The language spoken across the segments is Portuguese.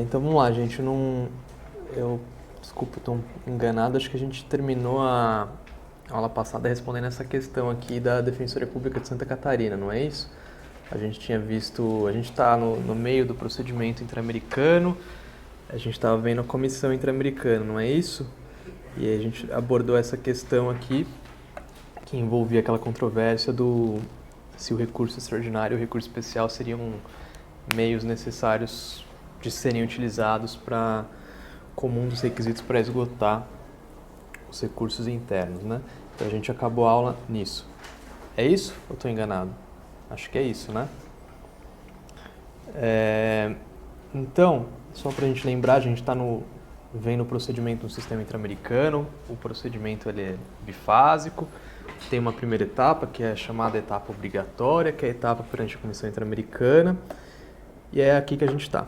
Então vamos lá, gente. Desculpa, estou enganado. Acho que a gente terminou a aula passada respondendo essa questão aqui da Defensoria Pública de Santa Catarina, não é isso? A gente tinha visto, a gente está no meio do procedimento interamericano, a gente estava vendo a comissão interamericana, não é isso? E aí a gente abordou essa questão aqui, que envolvia aquela controvérsia do se o recurso extraordinário e o recurso especial seriam meios necessários de serem utilizados para comum dos requisitos para esgotar os recursos internos, né? Então a gente acabou a aula nisso. É isso? Ou estou enganado? Acho que é isso, né? Então, só para a gente lembrar, a gente está vendo o procedimento no sistema interamericano. O procedimento ele é bifásico. Tem uma primeira etapa, que é chamada etapa obrigatória, que é a etapa perante a Comissão Interamericana. E é aqui que a gente está,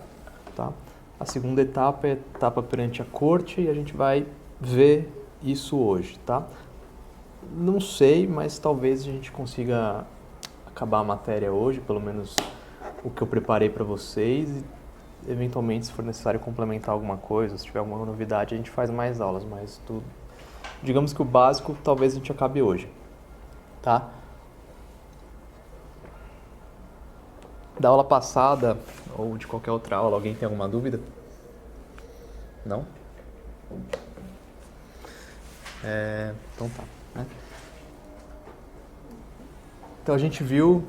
tá? A segunda etapa é a etapa perante a Corte e a gente vai ver isso hoje, tá? Não sei, mas talvez a gente consiga acabar a matéria hoje, pelo menos o que eu preparei para vocês. E, eventualmente, se for necessário complementar alguma coisa, se tiver alguma novidade, a gente faz mais aulas, mas tudo. Digamos que o básico talvez a gente acabe hoje, tá? Da aula passada, ou de qualquer outra aula, alguém tem alguma dúvida? Não? Então tá, né? Então a gente viu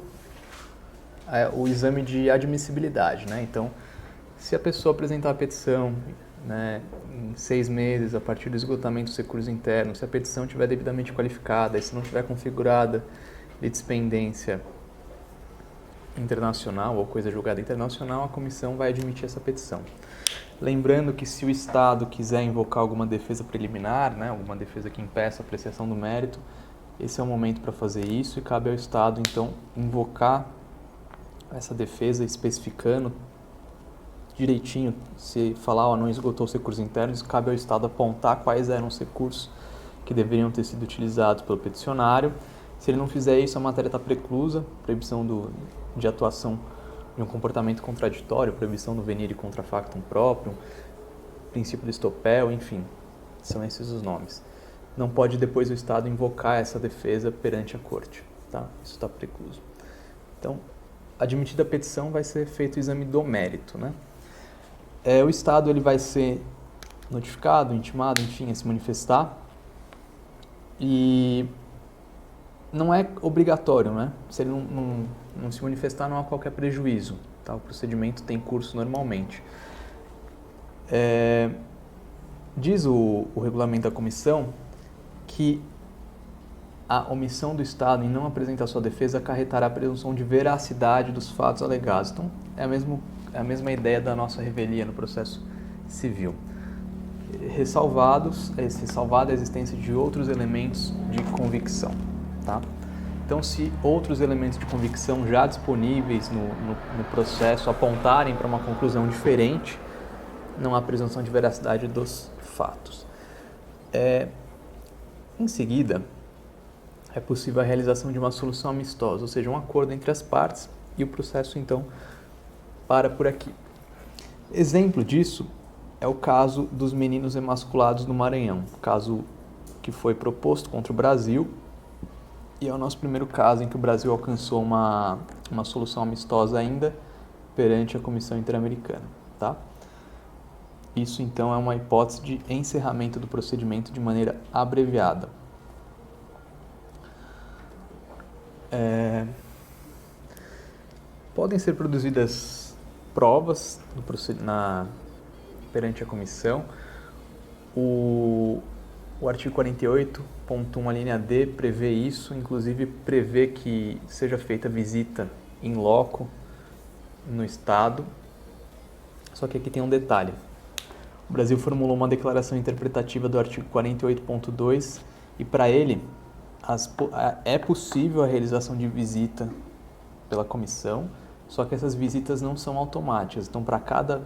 o exame de admissibilidade, né? Então, se a pessoa apresentar a petição, né, em 6 meses, a partir do esgotamento dos recursos internos, se a petição estiver devidamente qualificada e se não estiver configurada litispendência internacional ou coisa julgada internacional, a comissão vai admitir essa petição. Lembrando que se o Estado quiser invocar alguma defesa preliminar, né, alguma defesa que impeça a apreciação do mérito, esse é o momento para fazer isso e cabe ao Estado, então, invocar essa defesa especificando direitinho, se falar, não esgotou os recursos internos, cabe ao Estado apontar quais eram os recursos que deveriam ter sido utilizados pelo peticionário. Se ele não fizer isso, a matéria está preclusa, proibição de atuação de um comportamento contraditório, proibição do venire contra factum próprio, princípio do estopel, enfim, são esses os nomes. Não pode depois o Estado invocar essa defesa perante a Corte, tá? Isso está precluso. Então, admitida a petição, vai ser feito o exame do mérito, né? O Estado ele vai ser notificado, intimado, enfim, a se manifestar e não é obrigatório, né? Se ele não se manifestar, não há qualquer prejuízo, tá? O procedimento tem curso normalmente. Diz o regulamento da comissão que a omissão do Estado em não apresentar sua defesa acarretará a presunção de veracidade dos fatos alegados. Então, é a mesma ideia da nossa revelia no processo civil. Ressalvada a existência de outros elementos de convicção, tá? Então, se outros elementos de convicção já disponíveis no processo apontarem para uma conclusão diferente, não há presunção de veracidade dos fatos. Em seguida, é possível a realização de uma solução amistosa, ou seja, um acordo entre as partes, e o processo, então, para por aqui. Exemplo disso é o caso dos meninos emasculados no Maranhão, caso que foi proposto contra o Brasil, e é o nosso primeiro caso em que o Brasil alcançou uma solução amistosa ainda perante a Comissão Interamericana, tá? Isso, então, é uma hipótese de encerramento do procedimento de maneira abreviada. Podem ser produzidas provas perante a comissão. O artigo 48.1, a linha D, prevê isso, inclusive prevê que seja feita visita in loco no Estado. Só que aqui tem um detalhe. O Brasil formulou uma declaração interpretativa do artigo 48.2 e para ele é possível a realização de visita pela comissão, só que essas visitas não são automáticas. Então, para cada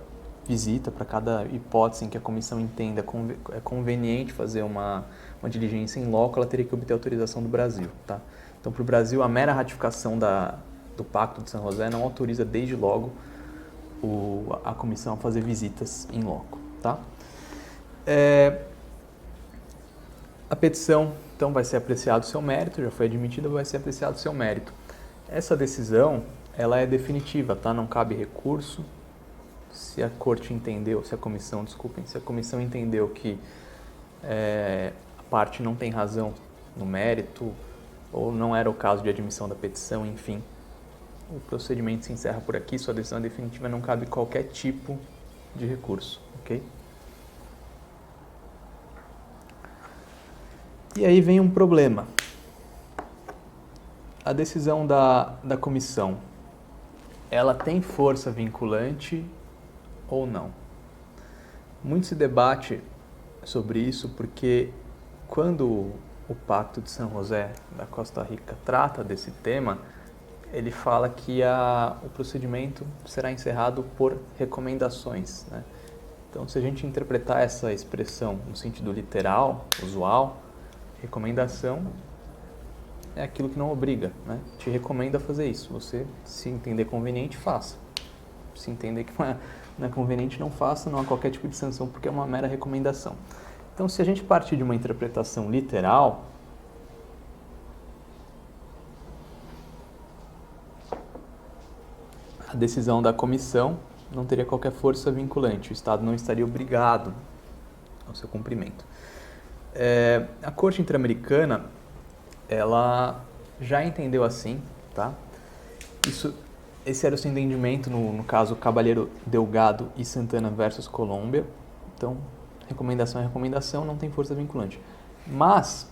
visita, para cada hipótese em que a comissão entenda é conveniente fazer uma diligência in loco, ela teria que obter autorização do Brasil, tá? Então, para o Brasil, a mera ratificação do Pacto de San José não autoriza desde logo a comissão a fazer visitas in loco, tá? A petição, então, vai ser apreciado o seu mérito, já foi admitida, vai ser apreciado o seu mérito. Essa decisão, ela é definitiva, tá? Não cabe recurso. Se a corte entendeu, se a comissão entendeu que a parte não tem razão no mérito, ou não era o caso de admissão da petição, enfim, o procedimento se encerra por aqui, sua decisão é definitiva, não cabe qualquer tipo de recurso, ok? E aí vem um problema. A decisão da comissão, ela tem força vinculante ou não? Muito se debate sobre isso porque quando o Pacto de San José da Costa Rica trata desse tema, ele fala que o procedimento será encerrado por recomendações, né? Então, se a gente interpretar essa expressão no sentido literal, usual, recomendação é aquilo que não obriga, né? Te recomenda a fazer isso. Você, se entender conveniente, faça. Se entender que não é conveniente, não faça, não há qualquer tipo de sanção, porque é uma mera recomendação. Então, se a gente partir de uma interpretação literal, a decisão da comissão não teria qualquer força vinculante, o Estado não estaria obrigado ao seu cumprimento. A Corte Interamericana, ela já entendeu assim, tá? Esse era o seu entendimento no caso Caballero Delgado e Santana versus Colômbia. Então, recomendação é recomendação, não tem força vinculante. Mas,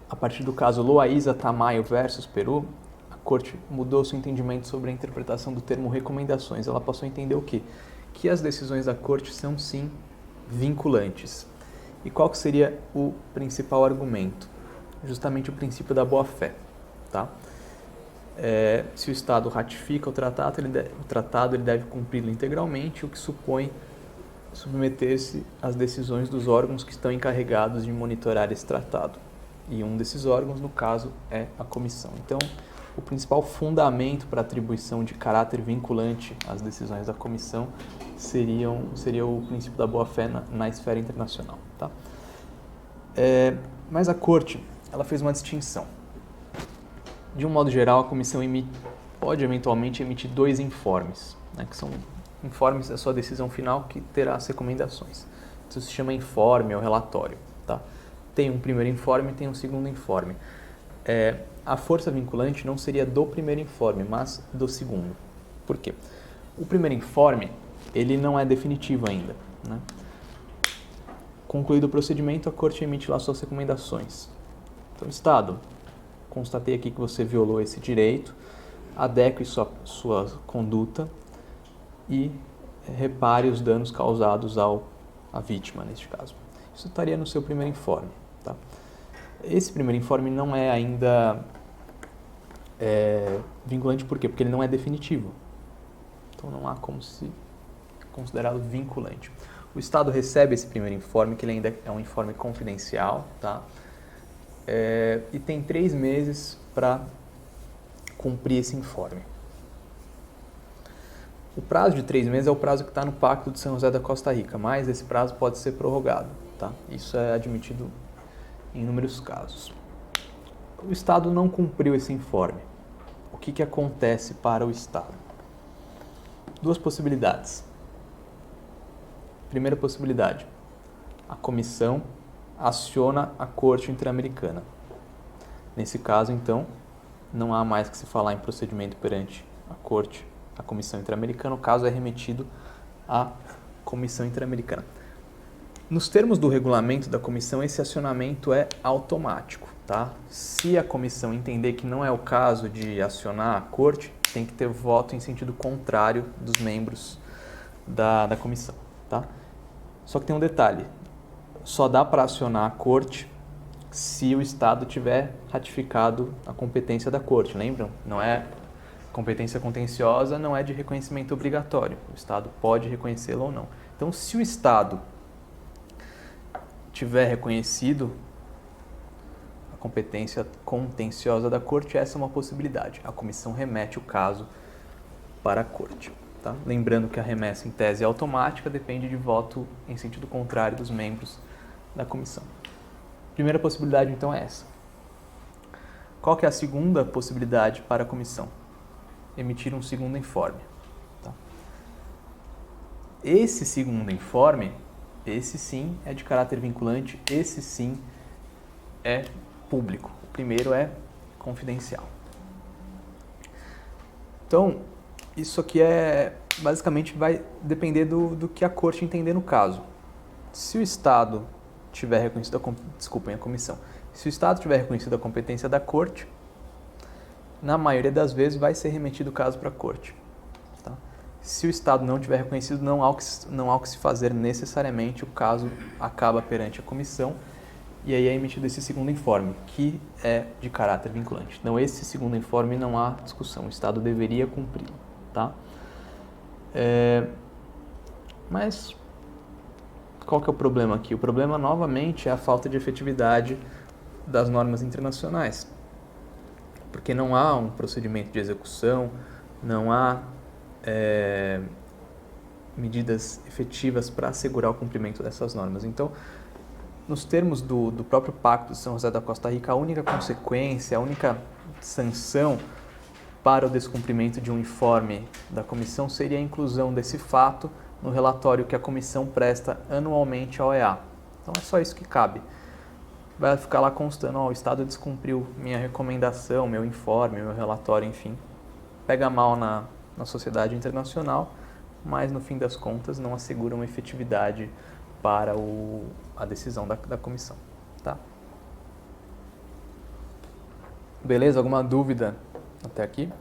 a partir do caso Loaiza Tamayo versus Peru, a Corte mudou seu entendimento sobre a interpretação do termo recomendações. Ela passou a entender o quê? Que as decisões da Corte são, sim, vinculantes. E qual que seria o principal argumento? Justamente o princípio da boa-fé, tá? Se o Estado ratifica o tratado, ele deve cumpri-lo integralmente, o que supõe submeter-se às decisões dos órgãos que estão encarregados de monitorar esse tratado. E um desses órgãos, no caso, é a comissão. Então, o principal fundamento para a atribuição de caráter vinculante às decisões da comissão seria o princípio da boa-fé na esfera internacional, tá? Mas a Corte, ela fez uma distinção. De um modo geral, a comissão pode eventualmente emitir 2 informes, né, que são informes da sua decisão final que terá as recomendações. Isso se chama informe ou relatório, tá? Tem um primeiro informe e tem um segundo informe. A força vinculante não seria do primeiro informe, mas do segundo. Por quê? O primeiro informe, ele não é definitivo ainda, né? Concluído o procedimento, a Corte emite lá suas recomendações. Então, Estado, constatei aqui que você violou esse direito, adeque sua conduta e repare os danos causados à vítima, neste caso. Isso estaria no seu primeiro informe, tá? Esse primeiro informe não é ainda vinculante, por quê? Porque ele não é definitivo. Então não há como se considerá-lo vinculante. O Estado recebe esse primeiro informe, que ele ainda é um informe confidencial, tá? E tem 3 meses para cumprir esse informe. O prazo de 3 meses é o prazo que está no Pacto de São José da Costa Rica, mas esse prazo pode ser prorrogado, tá? Isso é admitido em inúmeros casos. O Estado não cumpriu esse informe. O que acontece para o Estado? 2 possibilidades. Primeira possibilidade, a comissão aciona a Corte Interamericana. Nesse caso, então, não há mais que se falar em procedimento perante a Comissão Interamericana, o caso é remetido à Comissão Interamericana. Nos termos do regulamento da comissão, esse acionamento é automático, tá? Se a comissão entender que não é o caso de acionar a Corte, tem que ter voto em sentido contrário dos membros da comissão, tá? Só que tem um detalhe, só dá para acionar a Corte se o Estado tiver ratificado a competência da Corte, lembram? Não é competência contenciosa, não é de reconhecimento obrigatório, o Estado pode reconhecê-la ou não. Então, se o Estado tiver reconhecido a competência contenciosa da Corte, essa é uma possibilidade. A comissão remete o caso para a Corte. Tá? Lembrando que a remessa em tese é automática, depende de voto em sentido contrário dos membros da comissão. Primeira possibilidade, então, é essa. Qual que é a segunda possibilidade para a comissão? Emitir um segundo informe. Tá? Esse segundo informe, esse sim é de caráter vinculante, esse sim é público. O primeiro é confidencial. Então, isso aqui basicamente vai depender do que a corte entender no caso. Se o Estado tiver reconhecido a comissão. Se o Estado tiver reconhecido a competência da corte, na maioria das vezes vai ser remetido o caso para a corte. Tá? Se o Estado não tiver reconhecido, não há o que se fazer necessariamente, o caso acaba perante a comissão e aí é emitido esse segundo informe, que é de caráter vinculante. Então, esse segundo informe não há discussão, o Estado deveria cumpri-lo. Tá? Mas qual que é o problema aqui? O problema, novamente, é a falta de efetividade das normas internacionais. Porque não há um procedimento de execução, não há medidas efetivas para assegurar o cumprimento dessas normas. Então, nos termos do próprio Pacto de São José da Costa Rica, a única consequência, a única sanção para o descumprimento de um informe da comissão seria a inclusão desse fato no relatório que a comissão presta anualmente à OEA. Então é só isso que cabe. Vai ficar lá constando, o Estado descumpriu minha recomendação, meu informe, meu relatório, enfim. Pega mal na sociedade internacional, mas no fim das contas não assegura uma efetividade para a decisão da comissão. Tá? Beleza? Alguma dúvida até aqui?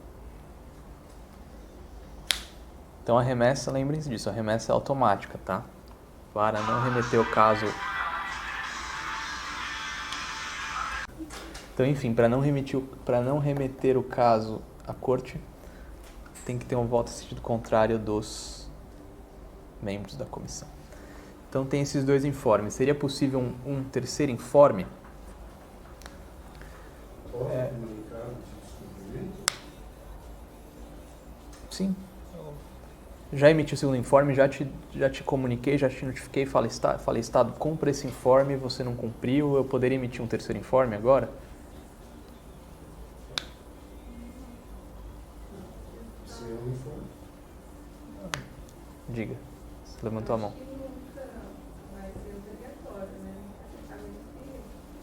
Então a remessa, lembrem-se disso, a remessa é automática, tá? Para não remeter o caso... Então, enfim, para não remeter o caso à corte, tem que ter um voto em sentido contrário dos membros da comissão. Então tem esses dois informes. Seria possível um terceiro informe? Sim. Já emiti o segundo informe, já te comuniquei, já te notifiquei, falei, Estado, cumpra esse informe, você não cumpriu, eu poderia emitir um terceiro informe agora? Sim, é um informe. Diga, você levantou a mão. Vai ser obrigatório, né? A menos que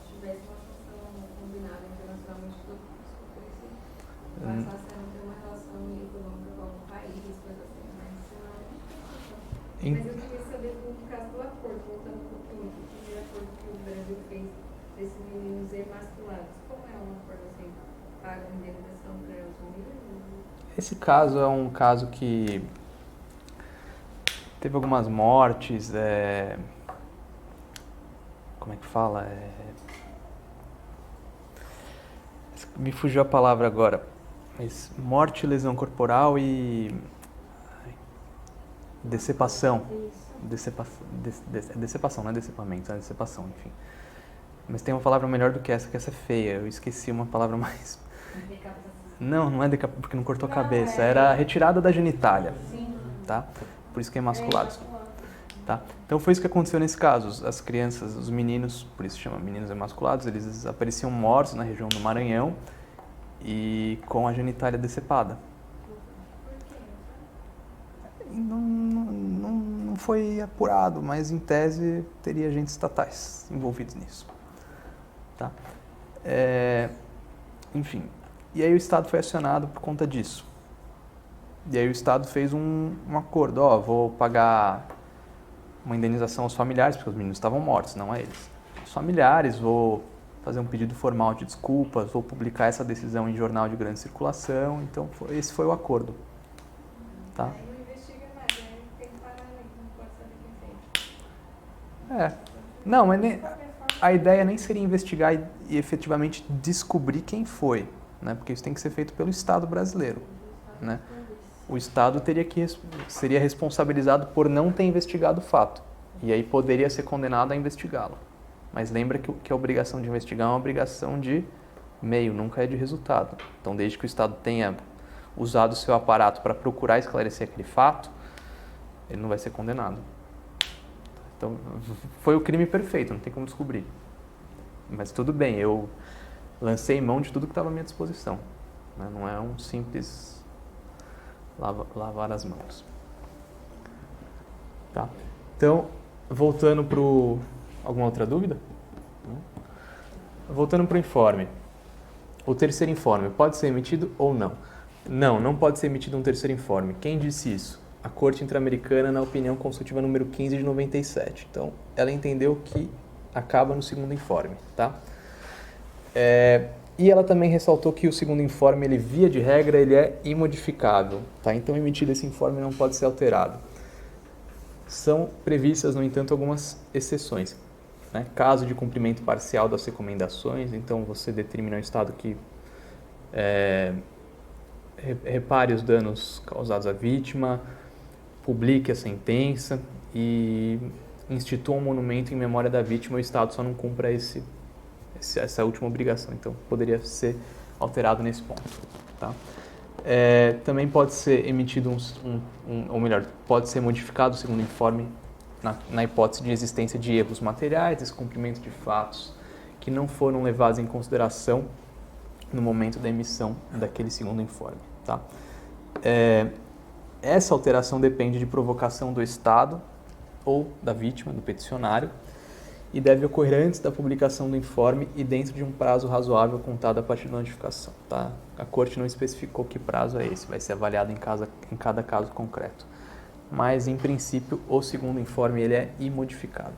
tivesse uma função combinada internacionalmente com passasse a não ter uma relação econômica com algum país, coisa assim, mas senão... Mas eu queria saber do caso do acordo, voltando um pouquinho, o primeiro acordo que o Brasil fez desses meninos emasculados. Como é um acordo assim? Paga uma indenização para os meninos? Esse caso é um caso que teve algumas mortes, como é que fala? Me fugiu a palavra agora, mas morte, lesão corporal e decepção. Decepção, não é decepamento, é decepção, enfim. Mas tem uma palavra melhor do que essa é feia, eu esqueci uma palavra mais... Não é decapitação, porque não cortou a cabeça, era retirada da genitália, tá? Por isso que é emasculados. Tá? Então foi isso que aconteceu nesse caso. As crianças, os meninos, por isso chama meninos emasculados, eles apareciam mortos na região do Maranhão e com a genitália decepada. Não foi apurado, mas em tese teria agentes estatais envolvidos nisso. Tá? Enfim, e aí o Estado foi acionado por conta disso. E aí o Estado fez um acordo, vou pagar uma indenização aos familiares, porque os meninos estavam mortos, não a eles. Os familiares, vou fazer um pedido formal de desculpas, vou publicar essa decisão em jornal de grande circulação, então esse foi o acordo. Tá? Não investiga nada, tem que parar ali, não pode saber quem fez. Não, mas a ideia nem seria investigar e efetivamente descobrir quem foi, né? Porque isso tem que ser feito pelo Estado brasileiro, né? O Estado seria responsabilizado por não ter investigado o fato. E aí poderia ser condenado a investigá-lo. Mas lembra que a obrigação de investigar é uma obrigação de meio, nunca é de resultado. Então, desde que o Estado tenha usado o seu aparato para procurar esclarecer aquele fato, ele não vai ser condenado. Então, foi o crime perfeito, não tem como descobrir. Mas tudo bem, eu lancei mão de tudo que estava à minha disposição. Né? Não é um simples lavar as mãos. Tá? Então, voltando para o... Alguma outra dúvida? Voltando para o informe. O terceiro informe pode ser emitido ou não? Não pode ser emitido um terceiro informe. Quem disse isso? A Corte Interamericana, na opinião consultiva número 15 de 97. Então, ela entendeu que acaba no segundo informe, tá? E ela também ressaltou que o segundo informe, ele, via de regra, ele é imodificável, tá? Então, emitido esse informe não pode ser alterado. São previstas, no entanto, algumas exceções. Né? Caso de cumprimento parcial das recomendações, então você determina ao Estado que repare os danos causados à vítima, publique a sentença e institua um monumento em memória da vítima, o Estado só não cumpra essa última obrigação. Então, poderia ser alterado nesse ponto. Tá? Também pode ser emitido ou melhor, pode ser modificado o segundo informe na hipótese de existência de erros materiais, descumprimento de fatos que não foram levados em consideração no momento da emissão daquele segundo informe. Tá? Essa alteração depende de provocação do Estado ou da vítima, do peticionário, e deve ocorrer antes da publicação do informe e dentro de um prazo razoável contado a partir da notificação. Tá? A Corte não especificou que prazo é esse, vai ser avaliado em cada caso concreto. Mas, em princípio, o segundo informe ele é imodificável.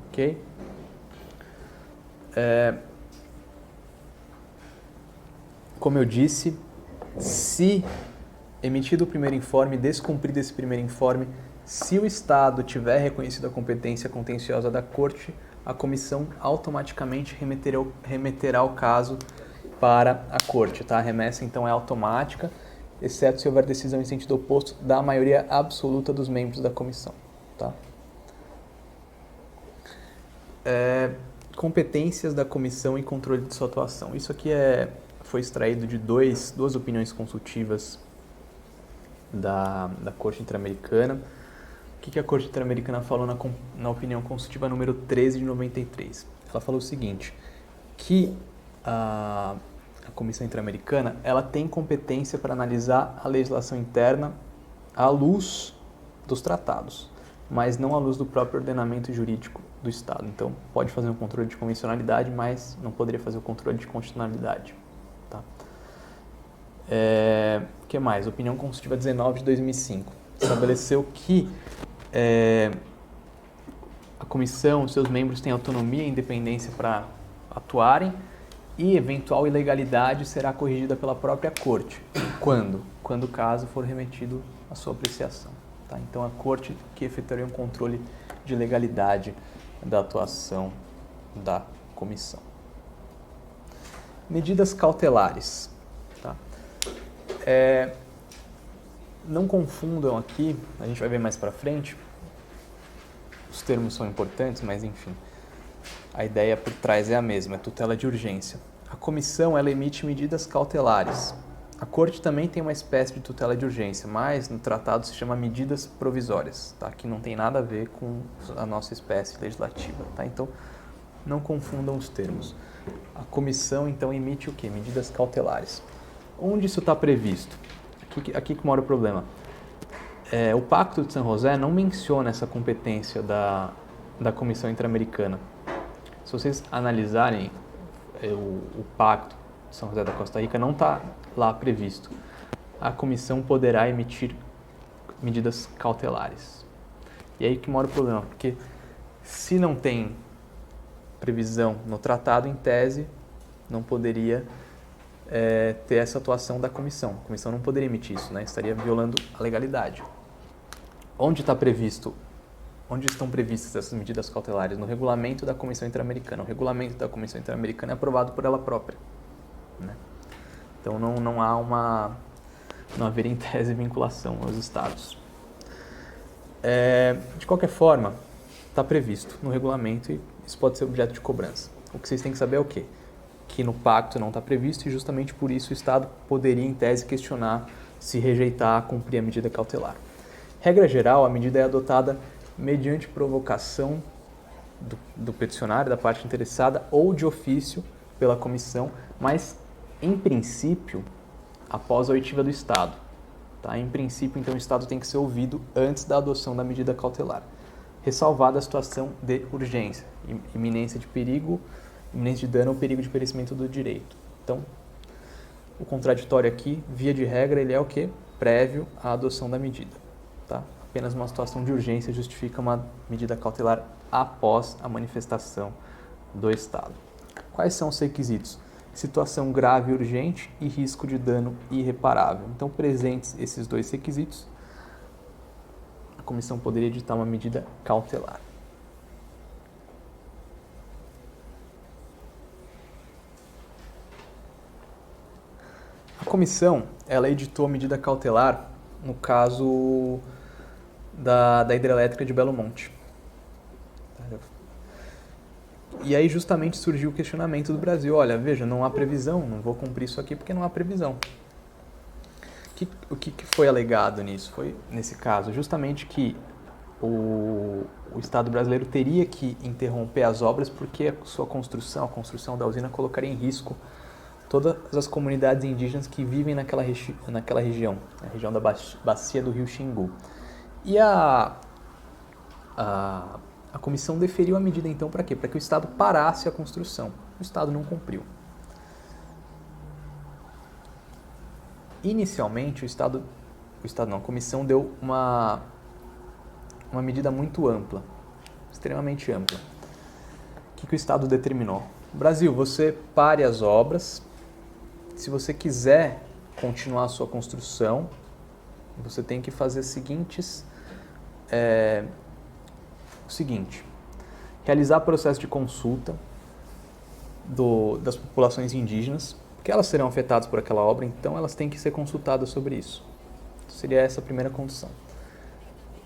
Ok? Como eu disse, se emitido o primeiro informe, descumprido esse primeiro informe, se o Estado tiver reconhecido a competência contenciosa da Corte, a comissão automaticamente remeterá o caso para a Corte. Tá? A remessa, então, é automática, exceto se houver decisão em sentido oposto da maioria absoluta dos membros da comissão. Tá? Competências da comissão e controle de sua atuação. Isso aqui foi extraído de duas opiniões consultivas da Corte Interamericana. O que a Corte Interamericana falou na opinião consultiva número 13 de 93? Ela falou o seguinte, que a Comissão Interamericana ela tem competência para analisar a legislação interna à luz dos tratados, mas não à luz do próprio ordenamento jurídico do Estado. Então, pode fazer um controle de convencionalidade, mas não poderia fazer o controle de constitucionalidade. Tá? O que mais? Opinião consultiva 19 de 2005. Estabeleceu que a comissão, seus membros têm autonomia e independência para atuarem e eventual ilegalidade será corrigida pela própria Corte. Quando? Quando o caso for remetido à sua apreciação. Tá? Então, a Corte que efetuaria um controle de legalidade da atuação da comissão. Medidas cautelares. Tá? Não confundam aqui, a gente vai ver mais para frente, os termos são importantes, mas enfim, a ideia por trás é a mesma, é tutela de urgência. A comissão, ela emite medidas cautelares. A Corte também tem uma espécie de tutela de urgência, mas no tratado se chama medidas provisórias, tá? Que não tem nada a ver com a nossa espécie legislativa. Tá? Então, não confundam os termos. A comissão, então, emite o quê? Medidas cautelares. Onde isso está previsto? Aqui que mora o problema. O Pacto de San José não menciona essa competência da Comissão Interamericana. Se vocês analisarem o Pacto de São José da Costa Rica, não está lá previsto. A comissão poderá emitir medidas cautelares. E aí que mora o problema, porque se não tem previsão no tratado, em tese, não poderia ter essa atuação da comissão. A comissão não poderia emitir isso, né? Estaria violando a legalidade. Onde estão previstas essas medidas cautelares? No regulamento da Comissão Interamericana. O regulamento da Comissão Interamericana é aprovado por ela própria. Né? Então não haveria em tese vinculação aos estados. De qualquer forma, está previsto no regulamento e isso pode ser objeto de cobrança. O que vocês têm que saber é o quê? que no pacto não está previsto e justamente por isso o Estado poderia, em tese, questionar se rejeitar cumprir a medida cautelar. Regra geral, a medida é adotada mediante provocação do peticionário, da parte interessada, ou de ofício pela comissão, mas, em princípio, após a oitiva do Estado. Tá? Em princípio, então, o Estado tem que ser ouvido antes da adoção da medida cautelar, ressalvada a situação de urgência, iminência de perigo, iminência de dano ou perigo de perecimento do direito. Então, o contraditório aqui, via de regra, ele é o quê? Prévio à adoção da medida. Tá? Apenas uma situação de urgência justifica uma medida cautelar após a manifestação do Estado. Quais são os requisitos? Situação grave e urgente e risco de dano irreparável. Então, presentes esses dois requisitos, a comissão poderia editar uma medida cautelar. A comissão, ela editou a medida cautelar no caso da hidrelétrica de Belo Monte. E aí justamente surgiu o questionamento do Brasil. Olha, veja, não há previsão, não vou cumprir isso aqui porque não há previsão. O que foi alegado nisso? Foi, nesse caso, justamente que o Estado brasileiro teria que interromper as obras porque a sua construção, a construção da usina, colocaria em risco todas as comunidades indígenas que vivem naquela região, na região da bacia do rio Xingu. E a comissão deferiu a medida, então, para quê? Para que o Estado parasse a construção. O Estado não cumpriu. Inicialmente, a comissão deu uma medida muito ampla, extremamente ampla. O que o Estado determinou? Brasil, você pare as obras. Se você quiser continuar a sua construção, você tem que fazer o seguinte, realizar processo de consulta das populações indígenas, porque elas serão afetadas por aquela obra, então elas têm que ser consultadas sobre isso. Seria essa a primeira condição.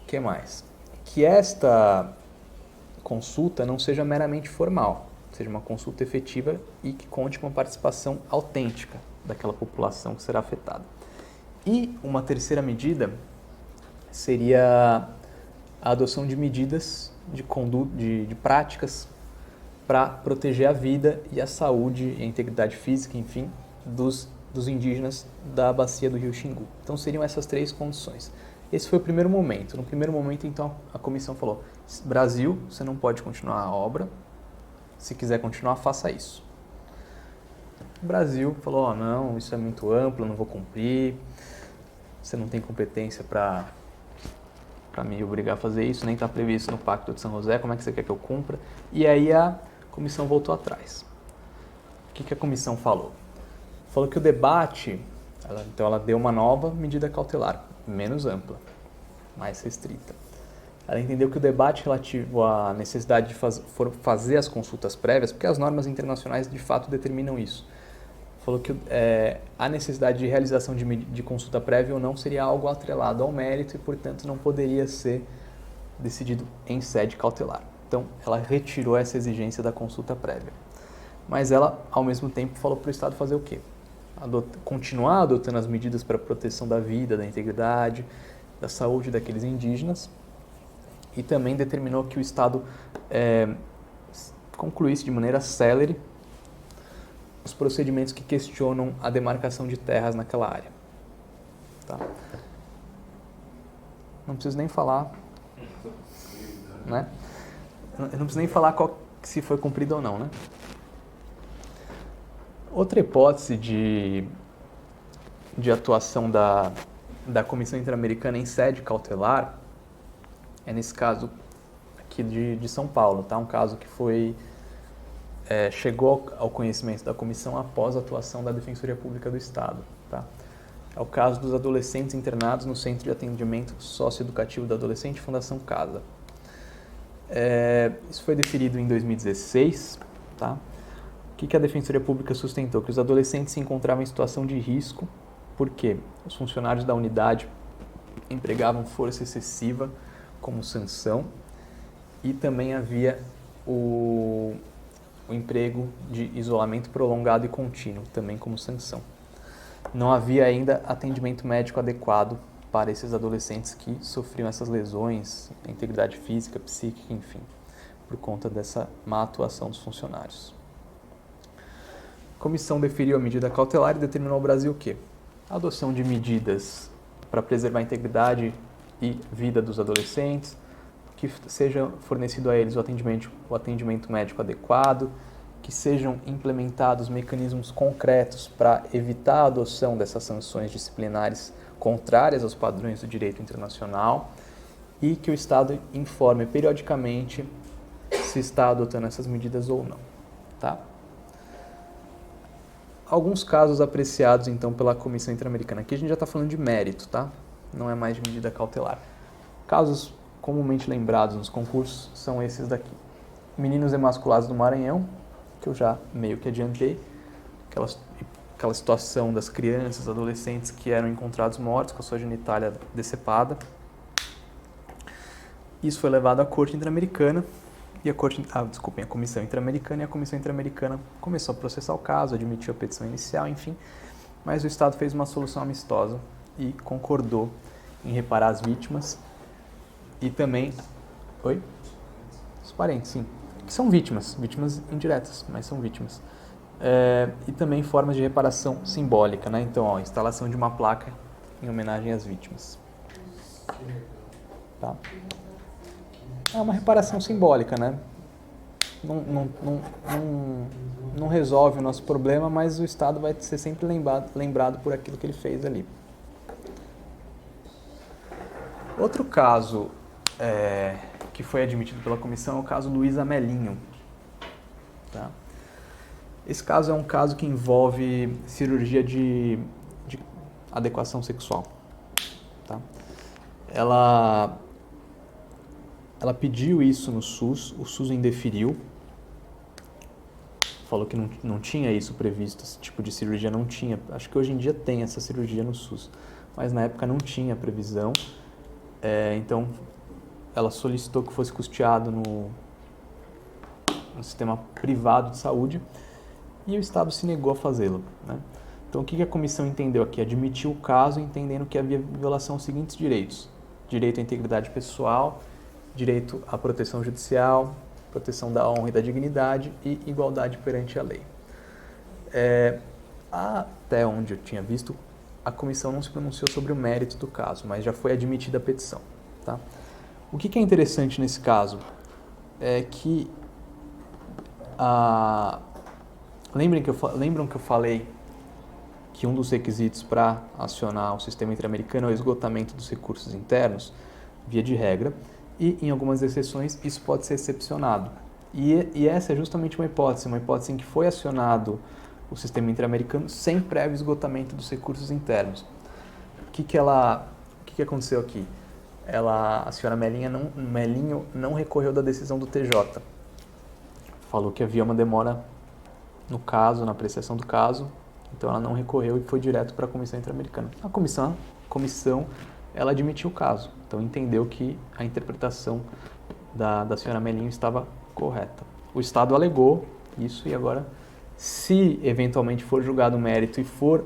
O que mais? Que esta consulta não seja meramente formal, seja uma consulta efetiva e que conte com a participação autêntica daquela população que será afetada. E uma terceira medida seria a adoção de medidas de práticas para proteger a vida e a saúde e a integridade física, enfim, dos indígenas da bacia do rio Xingu. Então seriam essas três condições. Esse foi o primeiro momento. No primeiro momento, então, a comissão falou: Brasil, você não pode continuar a obra. Se quiser continuar, faça isso. O Brasil falou: não, isso é muito amplo, não vou cumprir. Você não tem competência para me obrigar a fazer isso, nem está previsto no Pacto de São José, como é que você quer que eu cumpra? E aí a comissão voltou atrás. O que a comissão falou? Falou que o debate, ela deu uma nova medida cautelar, menos ampla, mais restrita. Ela entendeu que o debate relativo à necessidade de fazer as consultas prévias, porque as normas internacionais de fato determinam isso, falou que a necessidade de realização de consulta prévia ou não seria algo atrelado ao mérito e, portanto, não poderia ser decidido em sede cautelar. Então, ela retirou essa exigência da consulta prévia. Mas ela, ao mesmo tempo, falou para o Estado fazer o quê? Continuar adotando as medidas para a proteção da vida, da integridade, da saúde daqueles indígenas, e também determinou que o Estado concluísse de maneira célere os procedimentos que questionam a demarcação de terras naquela área. Tá? Não preciso nem falar, né? Eu não preciso nem falar se foi cumprido ou não, né? Outra hipótese de atuação da Comissão Interamericana em sede cautelar é nesse caso aqui de São Paulo, tá? Um caso que chegou ao conhecimento da comissão após a atuação da Defensoria Pública do Estado, tá? É o caso dos adolescentes internados no Centro de Atendimento Socioeducativo do Adolescente, Fundação Casa. Isso foi deferido em 2016, tá? O que a Defensoria Pública sustentou? Que os adolescentes se encontravam em situação de risco porque os funcionários da unidade empregavam força excessiva como sanção e também havia o o emprego de isolamento prolongado e contínuo, também como sanção. Não havia ainda atendimento médico adequado para esses adolescentes que sofriam essas lesões, integridade física, psíquica, enfim, por conta dessa má atuação dos funcionários. A comissão deferiu a medida cautelar e determinou ao Brasil o quê? A adoção de medidas para preservar a integridade e vida dos adolescentes, que seja fornecido a eles o atendimento médico adequado, que sejam implementados mecanismos concretos para evitar a adoção dessas sanções disciplinares contrárias aos padrões do direito internacional e que o Estado informe periodicamente se está adotando essas medidas ou não. Tá? Alguns casos apreciados, então, pela Comissão Interamericana. Aqui a gente já está falando de mérito, tá? Não é mais de medida cautelar. Casos comumente lembrados nos concursos são esses daqui. Meninos emasculados do Maranhão, que eu já meio que adiantei, aquela situação das crianças, adolescentes que eram encontrados mortos com a sua genitália decepada. Isso foi levado à Corte Interamericana e a Comissão Interamericana, e a Comissão Interamericana começou a processar o caso, admitiu a petição inicial, enfim, mas o Estado fez uma solução amistosa e concordou em reparar as vítimas e também... Oi? Os parentes, sim. Que são vítimas indiretas, mas são vítimas. E também formas de reparação simbólica, né? Então, instalação de uma placa em homenagem às vítimas. Tá? É uma reparação simbólica, né? Não resolve o nosso problema, mas o Estado vai ser sempre lembrado por aquilo que ele fez ali. Outro caso que foi admitido pela comissão é o caso Luísa Melinho. Tá? Esse caso é um caso que envolve cirurgia de adequação sexual. Tá? Ela pediu isso no SUS, o SUS indeferiu, falou que não tinha isso previsto, esse tipo de cirurgia não tinha. Acho que hoje em dia tem essa cirurgia no SUS, mas na época não tinha previsão. Então, ela solicitou que fosse custeado no sistema privado de saúde e o Estado se negou a fazê-lo, né? Então, o que a comissão entendeu aqui? Admitiu o caso entendendo que havia violação aos seguintes direitos: direito à integridade pessoal, direito à proteção judicial, proteção da honra e da dignidade e igualdade perante a lei. Até onde eu tinha visto, a comissão não se pronunciou sobre o mérito do caso, mas já foi admitida a petição. Tá? O que é interessante nesse caso é que lembram que eu falei que um dos requisitos para acionar o sistema interamericano é o esgotamento dos recursos internos, via de regra, e em algumas exceções isso pode ser excepcionado. E essa é justamente uma hipótese em que foi acionado o sistema interamericano sem prévio esgotamento dos recursos internos. O que aconteceu aqui? A senhora Melinho não recorreu da decisão do TJ. Falou que havia uma demora no caso, na apreciação do caso, então ela não recorreu e foi direto para a Comissão Interamericana. A comissão ela admitiu o caso, então entendeu que a interpretação da senhora Melinho estava correta. O Estado alegou isso e agora, se eventualmente for julgado o mérito e for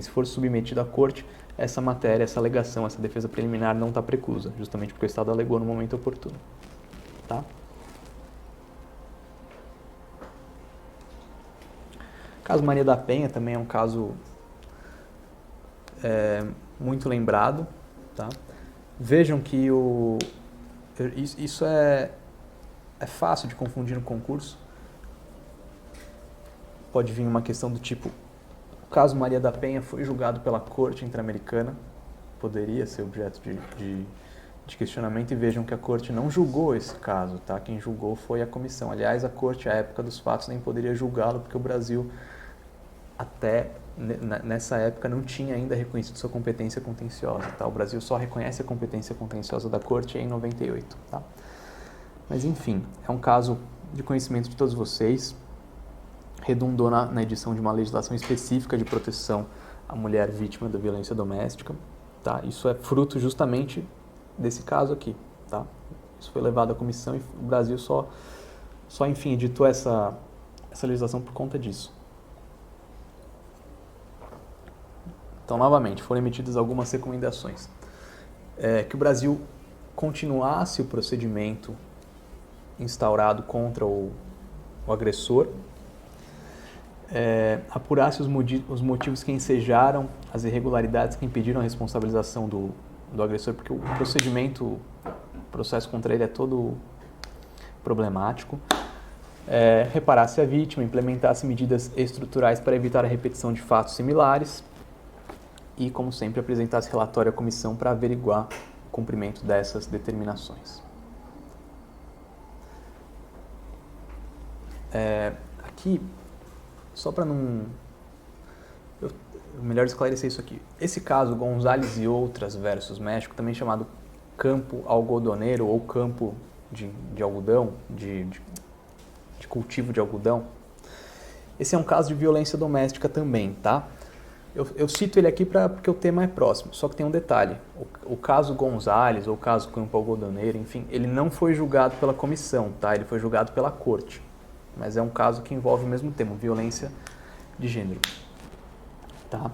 se for submetido à corte, essa matéria, essa alegação, essa defesa preliminar não está preclusa, justamente porque o Estado alegou no momento oportuno. Tá? O caso Maria da Penha também é um caso muito lembrado. Tá? Vejam que isso é fácil de confundir no concurso. Pode vir uma questão do tipo: o caso Maria da Penha foi julgado pela Corte Interamericana, poderia ser objeto de questionamento, e vejam que a Corte não julgou esse caso, tá? Quem julgou foi a comissão. Aliás, a Corte, à época dos fatos, nem poderia julgá-lo, porque o Brasil, até nessa época, não tinha ainda reconhecido sua competência contenciosa, tá? O Brasil só reconhece a competência contenciosa da Corte em 98, tá? Mas, enfim, é um caso de conhecimento de todos vocês. Redundou na edição de uma legislação específica de proteção à mulher vítima da violência doméstica. Tá? Isso é fruto justamente desse caso aqui. Tá? Isso foi levado à comissão e o Brasil só só enfim, editou essa legislação por conta disso. Então, novamente, foram emitidas algumas recomendações. Que o Brasil continuasse o procedimento instaurado contra o agressor, apurasse os motivos que ensejaram as irregularidades que impediram a responsabilização do agressor, porque o processo contra ele é todo problemático, reparasse a vítima, implementasse medidas estruturais para evitar a repetição de fatos similares e, como sempre, apresentasse relatório à comissão para averiguar o cumprimento dessas determinações. Aqui, só para não... melhor esclarecer isso aqui. Esse caso, Gonzalez e outras versus México, também chamado campo algodoneiro ou campo de algodão, de cultivo de algodão, esse é um caso de violência doméstica também, tá? Eu cito ele aqui porque o tema é próximo, só que tem um detalhe. O caso Gonzalez ou o caso campo algodoneiro, enfim, ele não foi julgado pela comissão, tá? Ele foi julgado pela corte. Mas é um caso que envolve o mesmo tema, violência de gênero. Tá?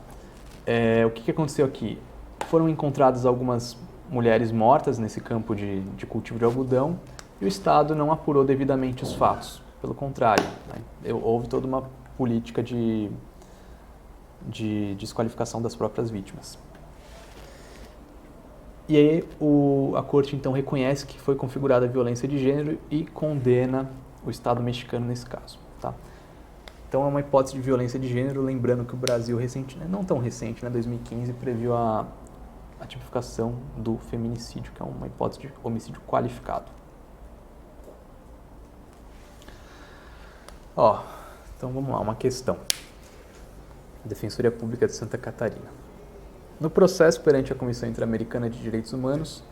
O que aconteceu aqui? Foram encontradas algumas mulheres mortas nesse campo de cultivo de algodão e o Estado não apurou devidamente os fatos. Pelo contrário, né? Houve toda uma política de desqualificação das próprias vítimas. E aí a corte então reconhece que foi configurada a violência de gênero e condena o Estado mexicano nesse caso. Tá? Então é uma hipótese de violência de gênero, lembrando que o Brasil não tão recente, 2015, previu a tipificação do feminicídio, que é uma hipótese de homicídio qualificado. Então vamos lá, uma questão. Defensoria Pública de Santa Catarina. No processo perante a Comissão Interamericana de Direitos Humanos,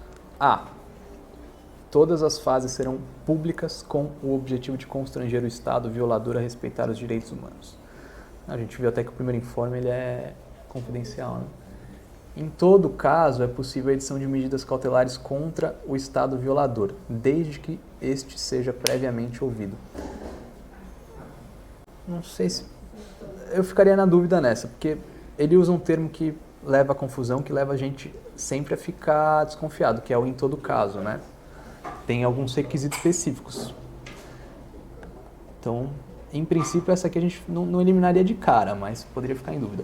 todas as fases serão públicas com o objetivo de constranger o Estado violador a respeitar os direitos humanos. A gente viu até que o primeiro informe ele é confidencial, né? Em todo caso, é possível a edição de medidas cautelares contra o Estado violador, desde que este seja previamente ouvido. Não sei se... Eu ficaria na dúvida nessa, porque ele usa um termo que leva a confusão, que leva a gente sempre a ficar desconfiado, que é o em todo caso, né? Tem alguns requisitos específicos. Então, em princípio, essa aqui a gente não eliminaria de cara, mas poderia ficar em dúvida.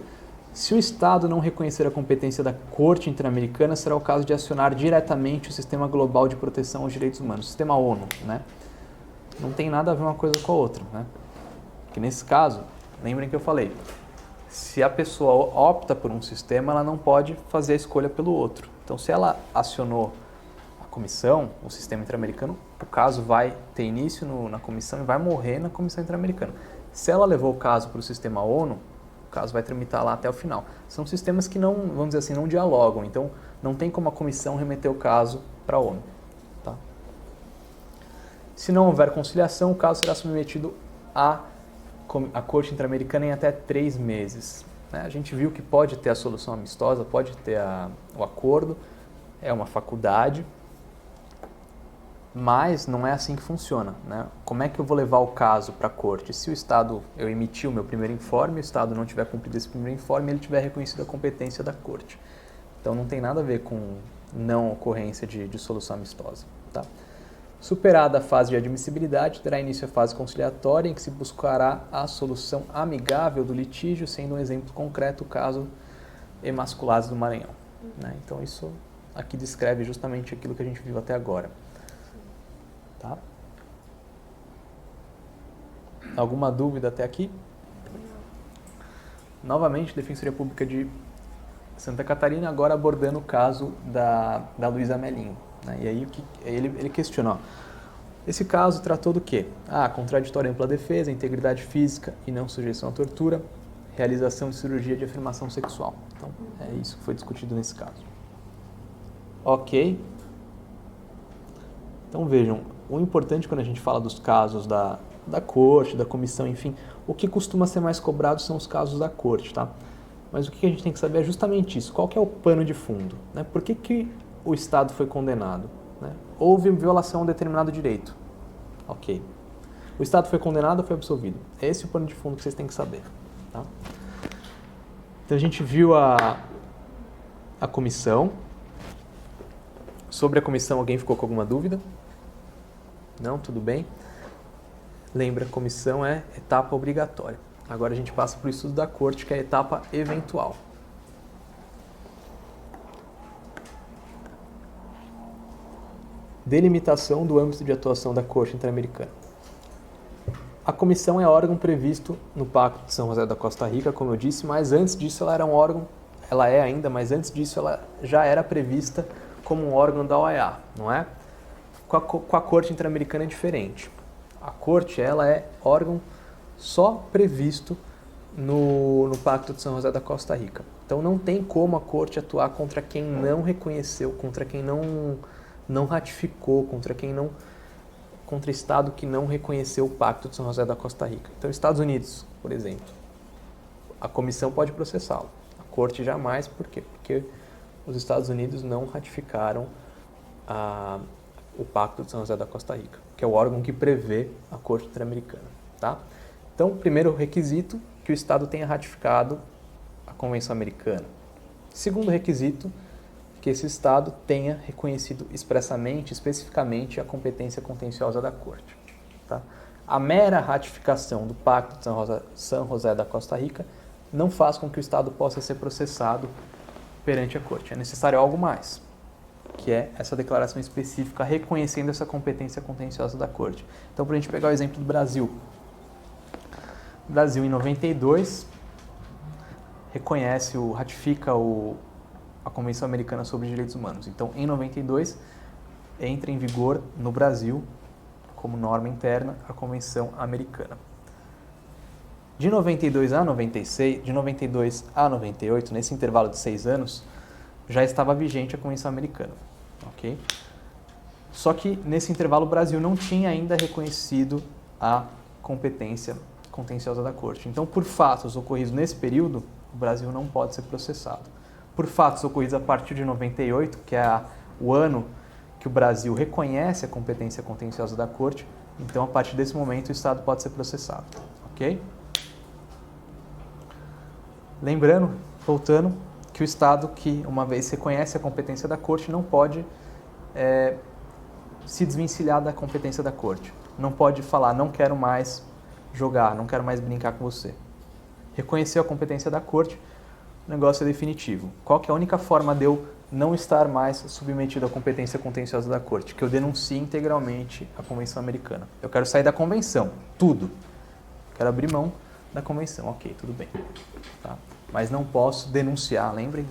Se o Estado não reconhecer a competência da Corte Interamericana, será o caso de acionar diretamente o Sistema Global de Proteção aos Direitos Humanos, o Sistema ONU, né? Não tem nada a ver uma coisa com a outra, né? Porque nesse caso, lembrem que eu falei, se a pessoa opta por um sistema, ela não pode fazer a escolha pelo outro. Então, se ela acionou a comissão, o sistema interamericano, o caso vai ter início na comissão e vai morrer na comissão interamericana. Se ela levou o caso para o sistema ONU, o caso vai tramitar lá até o final. São sistemas que não, vamos dizer assim, não dialogam. Então, não tem como a comissão remeter o caso para a ONU. Tá? Se não houver conciliação, o caso será submetido à Corte Interamericana em até 3 meses. Né? A gente viu que pode ter a solução amistosa, pode ter o acordo, é uma faculdade, mas não é assim que funciona. Né? Como é que eu vou levar o caso para a Corte? Se o Estado, eu emitir o meu primeiro informe, o Estado não tiver cumprido esse primeiro informe, ele tiver reconhecido a competência da Corte. Então não tem nada a ver com não ocorrência de solução amistosa. Tá? Superada a fase de admissibilidade, terá início a fase conciliatória, em que se buscará a solução amigável do litígio, sendo um exemplo concreto o caso Emasculados do Maranhão. Né? Então isso aqui descreve justamente aquilo que a gente viu até agora. Tá? Alguma dúvida até aqui? Novamente, Defensoria Pública de Santa Catarina, agora abordando o caso da Luísa Melinho. Né? E aí ele questiona, ó, esse caso tratou do quê? Contraditório ampla defesa, integridade física e não sujeição à tortura, realização de cirurgia de afirmação sexual. Então, é isso que foi discutido nesse caso. Ok. Então, vejam, o importante quando a gente fala dos casos da corte, da comissão, enfim, o que costuma ser mais cobrado são os casos da corte, tá? Mas o que a gente tem que saber é justamente isso. Qual que é o pano de fundo? Né? Por que o Estado foi condenado? Né? Houve violação a um determinado direito. Ok. O Estado foi condenado ou foi absolvido? É esse o pano de fundo que vocês têm que saber. Tá? Então a gente viu a comissão. Sobre a comissão, alguém ficou com alguma dúvida? Não? Tudo bem? Lembra, a comissão é etapa obrigatória. Agora a gente passa para o estudo da corte, que é a etapa eventual. Delimitação do âmbito de atuação da Corte Interamericana. A comissão é órgão previsto no Pacto de São José da Costa Rica, como eu disse, mas antes disso ela era um órgão, ela é ainda, mas antes disso ela já era prevista como um órgão da OEA, não é? Com a Corte Interamericana é diferente. A Corte, ela é órgão só previsto no Pacto de São José da Costa Rica. Então não tem como a Corte atuar contra quem não reconheceu, contra quem não ratificou, contra Estado que não reconheceu o Pacto de São José da Costa Rica. Então, Estados Unidos, por exemplo, a comissão pode processá-lo. A Corte jamais, por quê? Porque os Estados Unidos não ratificaram o Pacto de São José da Costa Rica, que é o órgão que prevê a Corte Interamericana. Tá? Então, primeiro requisito, que o Estado tenha ratificado a Convenção Americana. Segundo requisito, que esse Estado tenha reconhecido expressamente, especificamente, a competência contenciosa da Corte. Tá? A mera ratificação do Pacto de São José da Costa Rica não faz com que o Estado possa ser processado perante a Corte. É necessário algo mais, que é essa declaração específica reconhecendo essa competência contenciosa da Corte. Então, para a gente pegar o exemplo do Brasil. O Brasil, em 92, ratifica a Convenção Americana sobre Direitos Humanos. Então, em 92, entra em vigor no Brasil, como norma interna, a Convenção Americana. De 92 a 96, de 92 a 98, nesse intervalo de 6 anos, já estava vigente a Convenção Americana. Okay? Só que, nesse intervalo, o Brasil não tinha ainda reconhecido a competência contenciosa da Corte. Então, por fatos ocorridos nesse período, o Brasil não pode ser processado. Por fatos ocorridos a partir de 98, que é o ano que o Brasil reconhece a competência contenciosa da Corte, então a partir desse momento o Estado pode ser processado. Ok? Lembrando, voltando, que o Estado que uma vez reconhece a competência da Corte não pode se desvencilhar da competência da Corte. Não pode falar, não quero mais jogar, não quero mais brincar com você. Reconheceu a competência da Corte, o negócio é definitivo. Qual que é a única forma de eu não estar mais submetido à competência contenciosa da Corte? Que eu denuncie integralmente a Convenção Americana. Eu quero sair da Convenção, tudo. Quero abrir mão da Convenção, ok, tudo bem. Tá? Mas não posso denunciar, lembrem?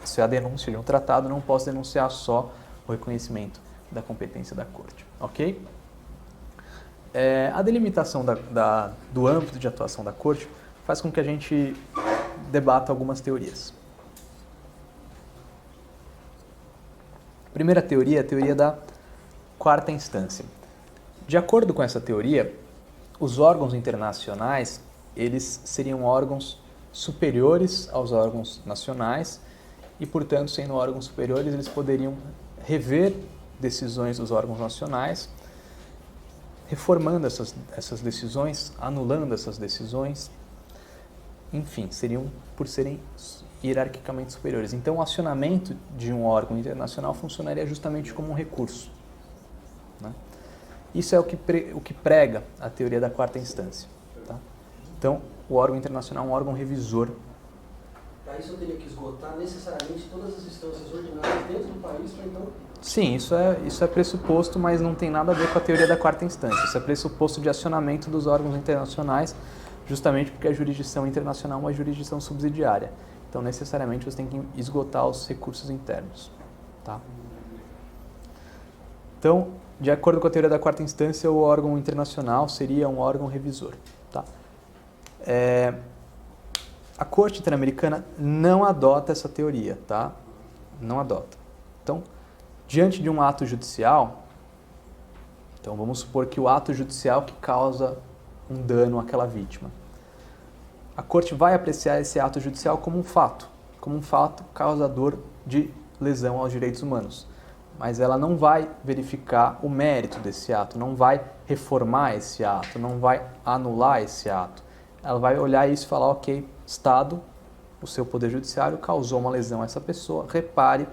Se é a denúncia de um tratado, não posso denunciar só o reconhecimento da competência da Corte, ok? A delimitação do âmbito de atuação da Corte faz com que a gente debata algumas teorias. A primeira teoria é a teoria da quarta instância. De acordo com essa teoria, os órgãos internacionais, eles seriam órgãos superiores aos órgãos nacionais e, portanto, sendo órgãos superiores, eles poderiam rever decisões dos órgãos nacionais, reformando essas decisões, anulando essas decisões, enfim, por serem hierarquicamente superiores. Então, o acionamento de um órgão internacional funcionaria justamente como um recurso. Né? Isso é o que prega a teoria da quarta instância. Tá? Então, o órgão internacional é um órgão revisor. Para isso eu teria que esgotar necessariamente todas as instâncias ordinárias dentro do país para então... Sim, isso é pressuposto, mas não tem nada a ver com a teoria da quarta instância. Isso é pressuposto de acionamento dos órgãos internacionais, justamente porque a jurisdição internacional é uma jurisdição subsidiária. Então, necessariamente, você tem que esgotar os recursos internos. Tá? Então, de acordo com a teoria da quarta instância, o órgão internacional seria um órgão revisor. Tá? A Corte Interamericana não adota essa teoria. Tá? Não adota. Então, diante de um ato judicial, então vamos supor que o ato judicial que causa um dano àquela vítima. A Corte vai apreciar esse ato judicial como um fato causador de lesão aos direitos humanos. mas ela não vai verificar o mérito desse ato, não vai reformar esse ato, não vai anular esse ato. Ela vai olhar isso e falar, ok, Estado, o seu Poder Judiciário causou uma lesão a essa pessoa, repare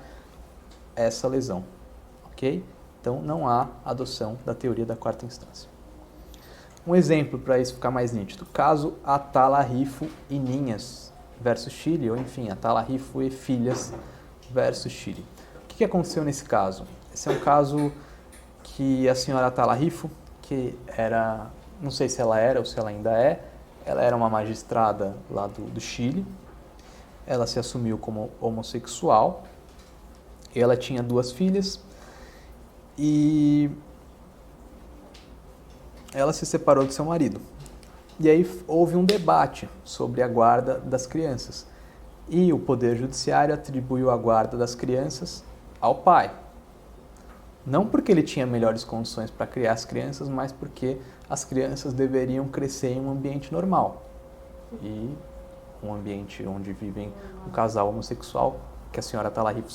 essa lesão, ok? Então não há adoção da teoria da quarta instância. Um exemplo para isso ficar mais nítido, caso Atala Rifo e Ninhas versus Chile, ou enfim, Atala Rifo e Filhas versus Chile. O que aconteceu nesse caso? Esse é um caso que a senhora Atala Rifo, que era, não sei se ela era ou se ela ainda é, ela era uma magistrada lá do Chile, ela se assumiu como homossexual, ela tinha 2 filhas e ela se separou do seu marido. E aí houve um debate sobre a guarda das crianças. E o Poder Judiciário atribuiu a guarda das crianças ao pai. Não porque ele tinha melhores condições para criar as crianças, mas porque as crianças deveriam crescer em um ambiente normal. E um ambiente onde vivem um casal homossexual, que a senhora Atala Rifo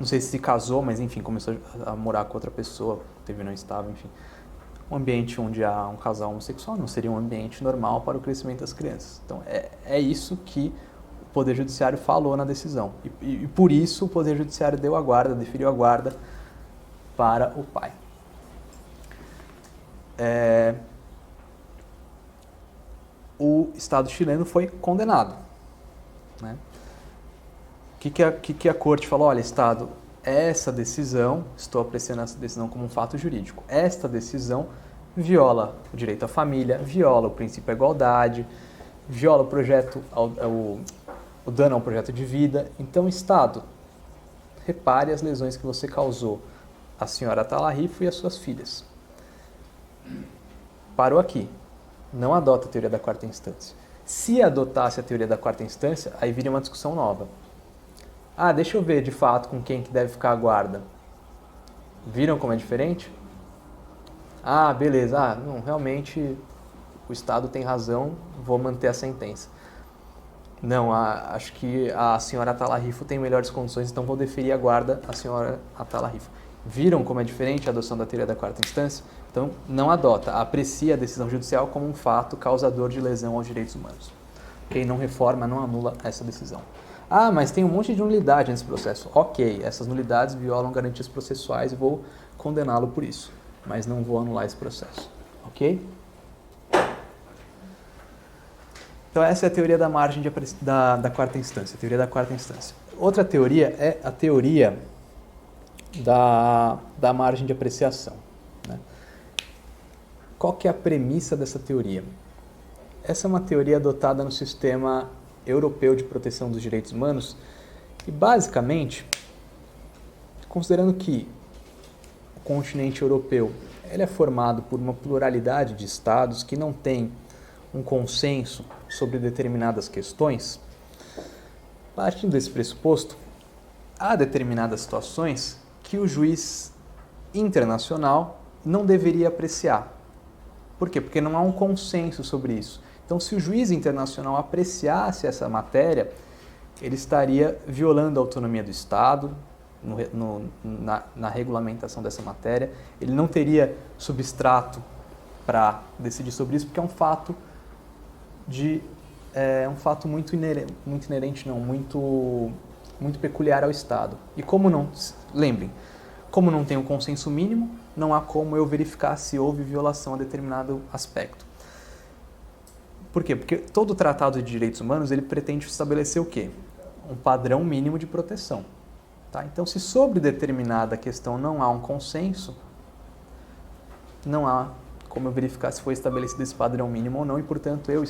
não sei se casou, mas enfim, começou a morar com outra pessoa, teve não estava, enfim. Um ambiente onde há um casal homossexual não seria um ambiente normal para o crescimento das crianças. Então, é isso que o Poder Judiciário falou na decisão. E por isso o Poder Judiciário deu a guarda, deferiu a guarda para o pai. O Estado chileno foi condenado, né? O que a Corte falou? Olha, Estado, essa decisão, estou apreciando essa decisão como um fato jurídico, esta decisão viola o direito à família, viola o princípio à igualdade, viola o dano ao projeto de vida. Então, Estado, repare as lesões que você causou à senhora Atala Rifo e às suas filhas. Parou aqui. Não adota a teoria da quarta instância. Se adotasse a teoria da quarta instância, aí viria uma discussão nova. Ah, deixa eu ver de fato com quem que deve ficar a guarda. Viram como é diferente? Ah, beleza. Ah, não, realmente o Estado tem razão, vou manter a sentença. Não, acho que a senhora Atala Rifo tem melhores condições, então vou deferir a guarda à senhora Atala Rifo. Viram como é diferente a adoção da teoria da quarta instância? Então, não adota, aprecia a decisão judicial como um fato causador de lesão aos direitos humanos. Quem não reforma, não anula essa decisão. Ah, mas tem um monte de nulidade nesse processo. Ok, essas nulidades violam garantias processuais e vou condená-lo por isso, mas não vou anular esse processo. Ok? Então, essa é a teoria da margem da quarta instância, a teoria da quarta instância. Outra teoria é a teoria da margem de apreciação, né? Qual que é a premissa dessa teoria? Essa é uma teoria adotada no sistema europeu de proteção dos direitos humanos e, basicamente, considerando que o continente europeu ele é formado por uma pluralidade de estados que não tem um consenso sobre determinadas questões, partindo desse pressuposto, há determinadas situações que o juiz internacional não deveria apreciar. Por quê? Porque não há um consenso sobre isso. Então, se o juiz internacional apreciasse essa matéria, ele estaria violando a autonomia do Estado na regulamentação dessa matéria. Ele não teria substrato para decidir sobre isso, porque é um fato muito inerente, muito peculiar ao Estado. E lembrem, como não tem um consenso mínimo, não há como eu verificar se houve violação a determinado aspecto. Por quê? Porque todo tratado de direitos humanos ele pretende estabelecer o quê? Um padrão mínimo de proteção. Tá? Então, se sobre determinada questão não há um consenso, não há como eu verificar se foi estabelecido esse padrão mínimo ou não, e, portanto, eu,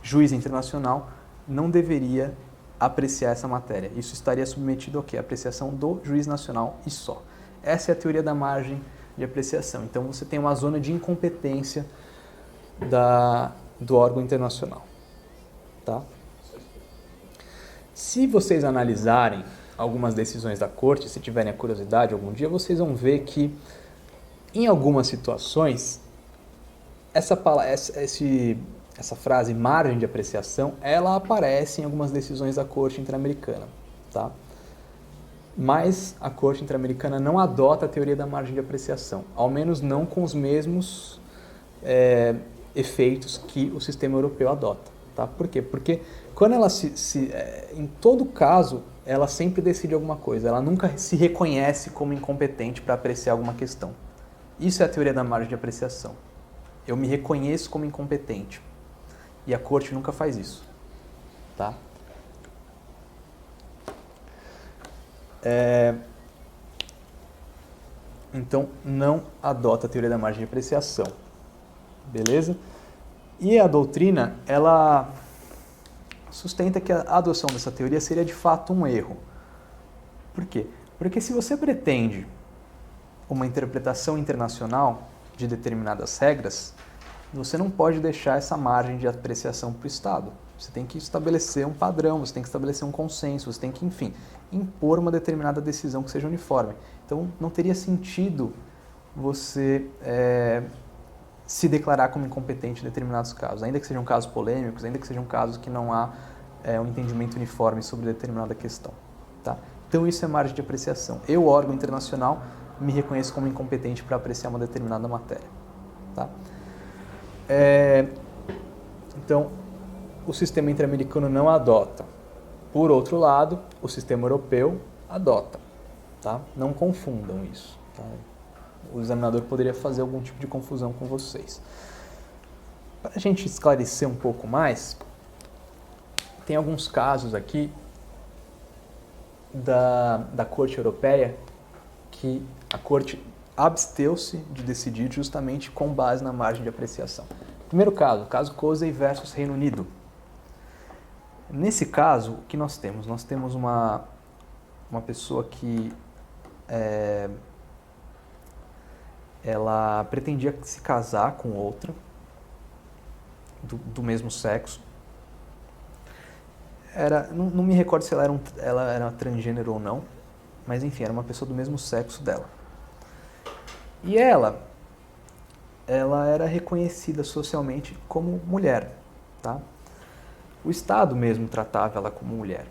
juiz internacional, não deveria apreciar essa matéria. Isso estaria submetido ao quê? A apreciação do juiz nacional e só. Essa é a teoria da margem de apreciação. Então, você tem uma zona de incompetência do órgão internacional. Tá? Se vocês analisarem algumas decisões da Corte, se tiverem a curiosidade algum dia, vocês vão ver que, em algumas situações, essa frase margem de apreciação, ela aparece em algumas decisões da Corte Interamericana. Tá? mas a Corte Interamericana não adota a teoria da margem de apreciação, ao menos não com os mesmos efeitos que o sistema europeu adota. Tá? Por quê? Porque quando ela em todo caso, ela sempre decide alguma coisa, ela nunca se reconhece como incompetente para apreciar alguma questão. Isso é a teoria da margem de apreciação. Eu me reconheço como incompetente. E a Corte nunca faz isso. Tá? Então, não adota a teoria da margem de apreciação. Beleza? E a doutrina, ela sustenta que a adoção dessa teoria seria de fato um erro. Por quê? Porque se você pretende uma interpretação internacional de determinadas regras, você não pode deixar essa margem de apreciação para o Estado. Você tem que estabelecer um padrão, você tem que estabelecer um consenso, você tem que, enfim, impor uma determinada decisão que seja uniforme. Então, não teria sentido você se declarar como incompetente em determinados casos, ainda que sejam casos polêmicos, ainda que sejam casos que não há um entendimento uniforme sobre determinada questão. Tá? Então, isso é margem de apreciação. Eu, órgão internacional, me reconheço como incompetente para apreciar uma determinada matéria. Tá? Então, o sistema interamericano não adota. Por outro lado, o sistema europeu adota. Tá? Não confundam isso. Tá? O examinador poderia fazer algum tipo de confusão com vocês. Para a gente esclarecer um pouco mais, tem alguns casos aqui da Corte Europeia que a Corte absteu-se de decidir justamente com base na margem de apreciação. Primeiro caso Cosey versus Reino Unido. Nesse caso, o que nós temos? Nós temos uma pessoa que ela pretendia se casar com outra do mesmo sexo. Não me recordo se ela era transgênero ou não, mas enfim, era uma pessoa do mesmo sexo dela. E ela era reconhecida socialmente como mulher, tá? O Estado mesmo tratava ela como mulher.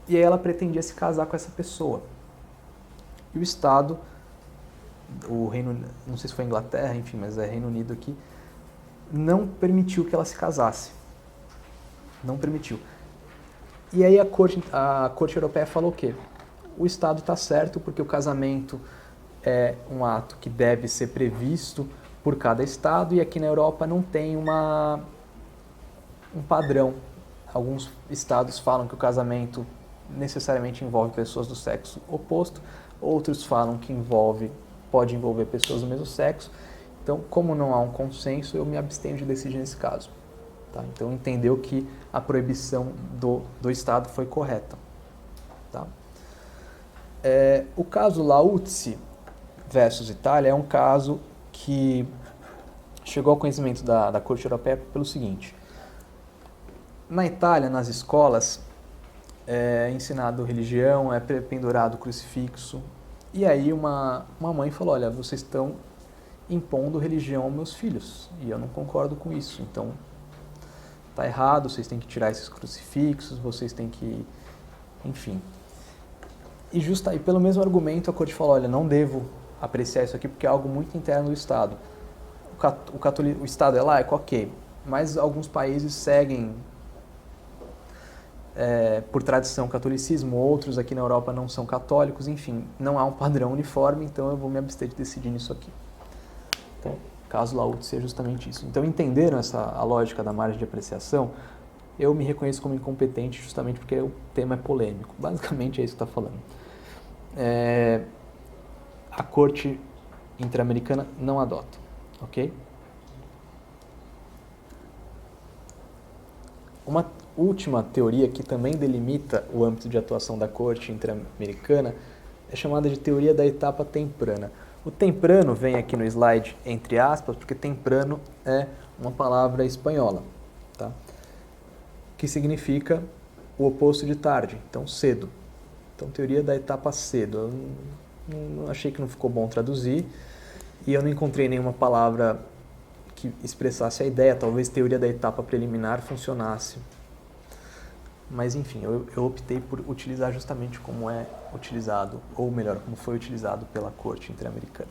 E aí ela pretendia se casar com essa pessoa. E o Estado, não sei se foi a Inglaterra, enfim, mas é Reino Unido aqui, não permitiu que ela se casasse. Não permitiu. E aí a Corte Europeia falou o quê? O Estado está certo porque o casamento é um ato que deve ser previsto por cada Estado e aqui na Europa não tem um padrão. Alguns Estados falam que o casamento necessariamente envolve pessoas do sexo oposto, outros falam que pode envolver pessoas do mesmo sexo. Então, como não há um consenso, eu me abstenho de decidir nesse caso. Tá? Então, entendeu que a proibição do Estado foi correta. Tá? O caso Lauzzi versus Itália é um caso que chegou ao conhecimento da Corte Europeia pelo seguinte. Na Itália, nas escolas, é ensinado religião, é pendurado crucifixo. E aí uma mãe falou, olha, vocês estão impondo religião aos meus filhos. E eu não concordo com isso. Então, está errado, vocês têm que tirar esses crucifixos, vocês têm que... Enfim. E pelo mesmo argumento, a Corte falou, olha, não devo apreciar isso aqui porque é algo muito interno do Estado. O Estado é laico, ok. Mas alguns países seguem... por tradição, catolicismo, outros aqui na Europa não são católicos, enfim, não há um padrão uniforme, então eu vou me abster de decidir nisso aqui. Então, caso Lauzzi é justamente isso. Então, entenderam a lógica da margem de apreciação? Eu me reconheço como incompetente justamente porque o tema é polêmico. Basicamente é isso que está falando. A Corte Interamericana não adota, ok? Uma última teoria que também delimita o âmbito de atuação da Corte Interamericana é chamada de teoria da etapa temprana. O temprano vem aqui no slide entre aspas, porque temprano é uma palavra espanhola, tá? Que significa o oposto de tarde, então cedo. Então, teoria da etapa cedo. Eu achei que não ficou bom traduzir e eu não encontrei nenhuma palavra que expressasse a ideia. Talvez teoria da etapa preliminar funcionasse. Mas enfim, eu optei por utilizar justamente como é utilizado, ou melhor, como foi utilizado pela Corte Interamericana.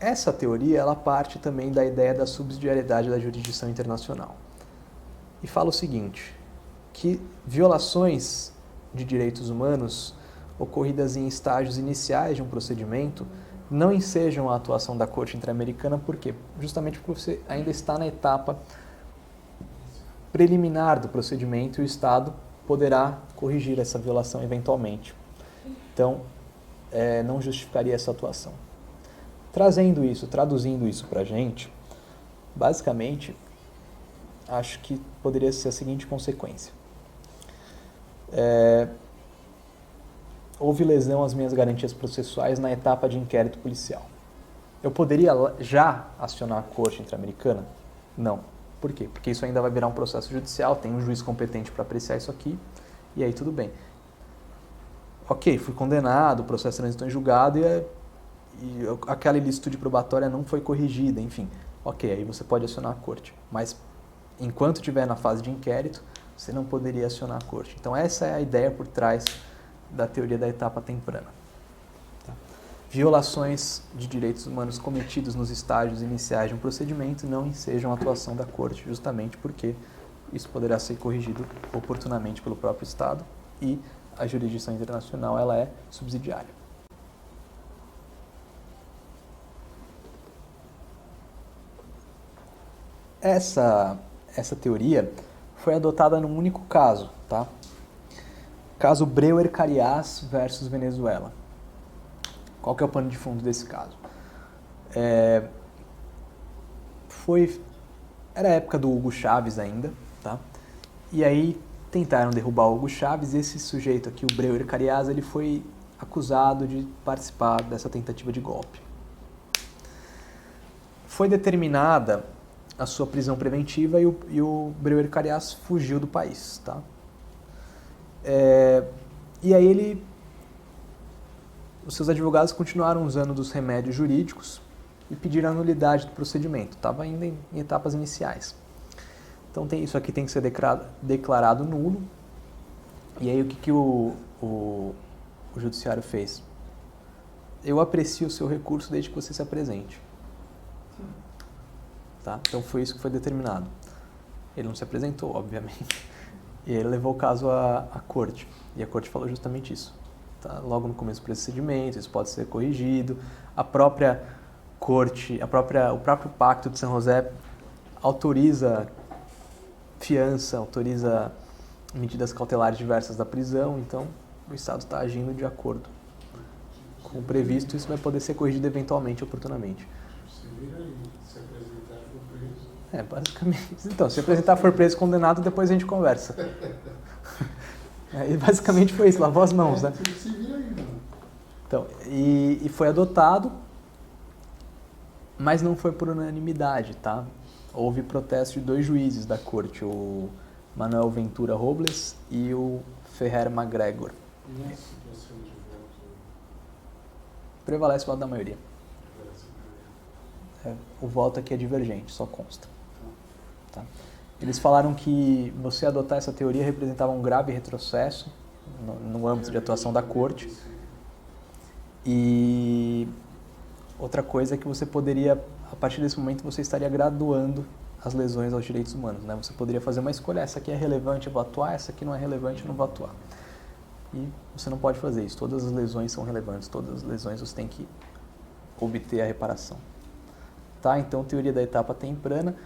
Essa teoria ela parte também da ideia da subsidiariedade da jurisdição internacional. E fala o seguinte, que violações de direitos humanos ocorridas em estágios iniciais de um procedimento não ensejam a atuação da Corte Interamericana, por quê? Justamente porque você ainda está na etapa preliminar do procedimento e o Estado poderá corrigir essa violação eventualmente. Então, não justificaria essa atuação. Traduzindo isso para a gente, basicamente, acho que poderia ser a seguinte consequência. Houve lesão às minhas garantias processuais na etapa de inquérito policial. Eu poderia já acionar a Corte Interamericana? Não. Por quê? Porque isso ainda vai virar um processo judicial, tem um juiz competente para apreciar isso aqui, e aí tudo bem. Ok, fui condenado, o processo transitou em julgado e aquela ilicitude probatória não foi corrigida, enfim. Ok, aí você pode acionar a Corte. Mas enquanto estiver na fase de inquérito, você não poderia acionar a Corte. Então essa é a ideia por trás da teoria da etapa temprana. Tá? Violações de direitos humanos cometidos nos estágios iniciais de um procedimento não ensejam a atuação da Corte, justamente porque isso poderá ser corrigido oportunamente pelo próprio Estado e a jurisdição internacional ela é subsidiária. Essa teoria foi adotada num único caso, tá? Caso Breuer-Carias versus Venezuela. Qual que é o pano de fundo desse caso? Era a época do Hugo Chávez ainda, tá? E aí tentaram derrubar o Hugo Chávez e esse sujeito aqui, o Breuer-Carias, ele foi acusado de participar dessa tentativa de golpe. Foi determinada a sua prisão preventiva e o Breuer-Carias fugiu do país, tá? E aí os seus advogados continuaram usando dos remédios jurídicos e pediram a nulidade do procedimento. Estava ainda em etapas iniciais. Então isso aqui tem que ser declarado nulo. E aí o que o judiciário fez? Eu aprecio o seu recurso desde que você se apresente. Tá? Então foi isso que foi determinado. Ele não se apresentou, obviamente. E ele levou o caso à corte. E a corte falou justamente isso. Tá? Logo no começo do procedimento, isso pode ser corrigido. A própria corte, o próprio Pacto de São José autoriza fiança, autoriza medidas cautelares diversas da prisão. Então, o Estado está agindo de acordo com o previsto. Isso vai poder ser corrigido eventualmente, oportunamente. Se vira aí, se apresentar for preso. Basicamente. Então, se apresentar for preso condenado, depois a gente conversa. E basicamente foi isso, lavou as mãos, né? Se vira aí, mano. Então, e foi adotado, mas não foi por unanimidade, tá? Houve protesto de 2 juízes da corte, o Manuel Ventura Robles e o Ferrer MacGregor. Não é situação de voto. Prevalece o voto da maioria. O voto aqui é divergente, só consta. Tá? Eles falaram que você adotar essa teoria representava um grave retrocesso no âmbito de atuação da corte. E outra coisa é que você poderia, a partir desse momento, você estaria graduando as lesões aos direitos humanos. Né? Você poderia fazer uma escolha, essa aqui é relevante, eu vou atuar, essa aqui não é relevante, eu não vou atuar. E você não pode fazer isso. Todas as lesões são relevantes, todas as lesões você tem que obter a reparação. Tá? Então, teoria da etapa temprana,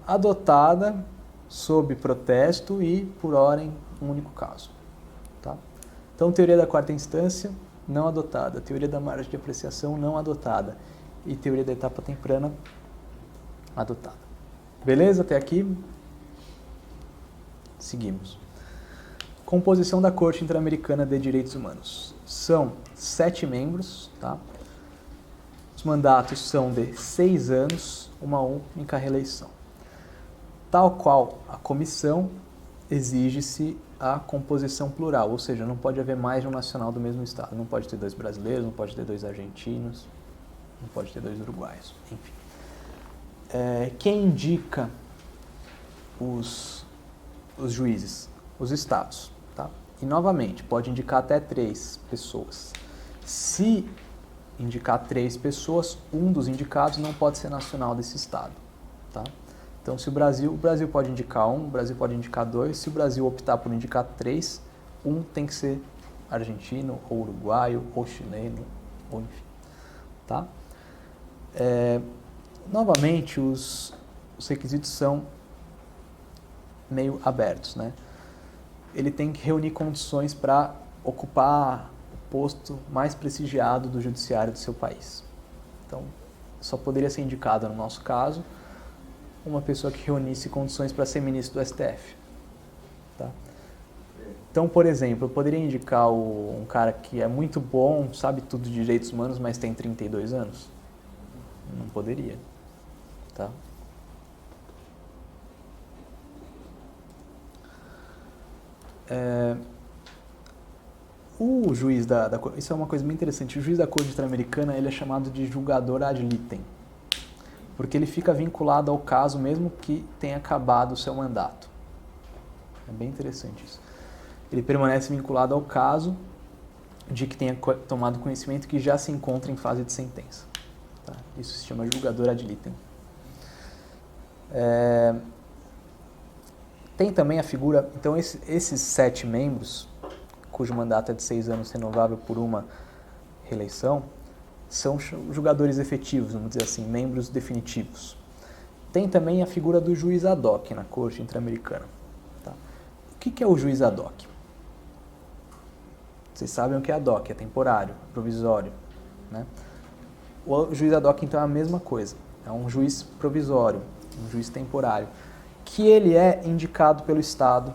adotada sob protesto e por ordem um único caso. Tá? Então, teoria da quarta instância, não adotada. Teoria da margem de apreciação, não adotada. E teoria da etapa temprana, adotada. Beleza? Até aqui? Seguimos. Composição da Corte Interamericana de Direitos Humanos. São 7 membros, tá? Os mandatos são de 6 anos, uma única reeleição. Tal qual a comissão, exige-se a composição plural, ou seja, não pode haver mais de um nacional do mesmo estado. Não pode ter 2 brasileiros, não pode ter 2 argentinos, não pode ter 2 uruguaios, enfim. Quem indica os os juízes? Os estados. Tá? E, novamente, pode indicar até 3 pessoas. Se indicar 3 pessoas, um dos indicados não pode ser nacional desse estado. Tá? Então, se o Brasil pode indicar 1, o Brasil pode indicar 2. Se o Brasil optar por indicar 3, um tem que ser argentino, ou uruguaio, ou chileno, ou enfim. Tá? Novamente, os requisitos são meio abertos, né? Ele tem que reunir condições para ocupar o posto mais prestigiado do judiciário do seu país. Então, só poderia ser indicado, no nosso caso, uma pessoa que reunisse condições para ser ministro do STF. Tá? Então, por exemplo, eu poderia indicar um cara que é muito bom, sabe tudo de direitos humanos, mas tem 32 anos? Não poderia. Tá? O juiz isso é uma coisa bem interessante, o juiz da Corte Interamericana ele é chamado de julgador ad litem, porque ele fica vinculado ao caso mesmo que tenha acabado o seu mandato. É bem interessante isso. Ele permanece vinculado ao caso de que tenha tomado conhecimento que já se encontra em fase de sentença. Tá? Isso se chama julgador ad litem. Tem também a figura, então esses 7 membros, cujo mandato é de 6 anos renovável por uma reeleição, são julgadores efetivos, vamos dizer assim, membros definitivos. Tem também a figura do juiz ad hoc na Corte Interamericana. Tá? O que é o juiz ad hoc? Vocês sabem o que é ad hoc, é temporário, provisório. Né? O juiz ad hoc, então, é a mesma coisa. É um juiz provisório, um juiz temporário, que ele é indicado pelo Estado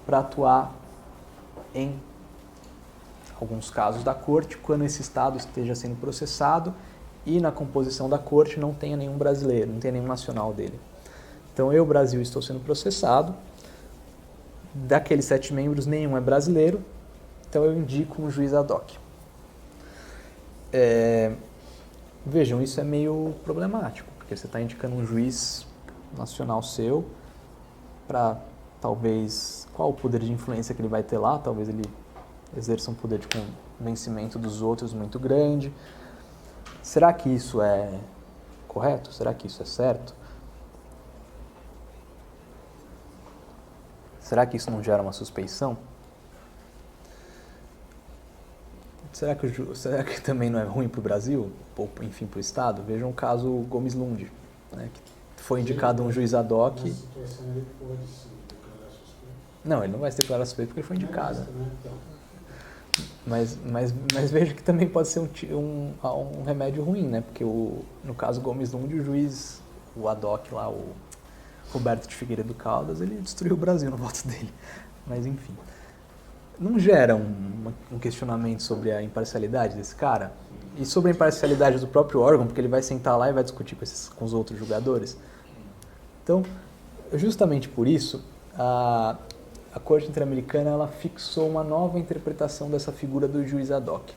para atuar em alguns casos da Corte, quando esse Estado esteja sendo processado e na composição da Corte não tenha nenhum brasileiro, não tenha nenhum nacional dele. Então, eu, Brasil, estou sendo processado, daqueles 7 membros, nenhum é brasileiro, então eu indico um juiz ad hoc. Vejam, isso é meio problemático, porque você está indicando um juiz nacional seu para, talvez, qual o poder de influência que ele vai ter lá, talvez ele exerça um poder de convencimento dos outros muito grande. Será que isso é correto? Será que isso é certo? Será que isso não gera uma suspeição? Será que também não é ruim para o Brasil? Ou, enfim, para o Estado? Vejam o caso Gomes Lund, né, que foi indicado um juiz ad hoc. Na situação ele pode se declarar suspeito. Não, ele não vai se declarar suspeito porque ele foi indicado. Mas vejo que também pode ser um remédio ruim, né? Porque no caso Gomes Lund, o juiz, o ad hoc lá, o Roberto de Figueiredo Caldas, ele destruiu o Brasil no voto dele. Mas enfim. Não gera um questionamento sobre a imparcialidade desse cara? E sobre a imparcialidade do próprio órgão, porque ele vai sentar lá e vai discutir com os outros julgadores? Então, justamente por isso, a Corte Interamericana ela fixou uma nova interpretação dessa figura do juiz ad hoc.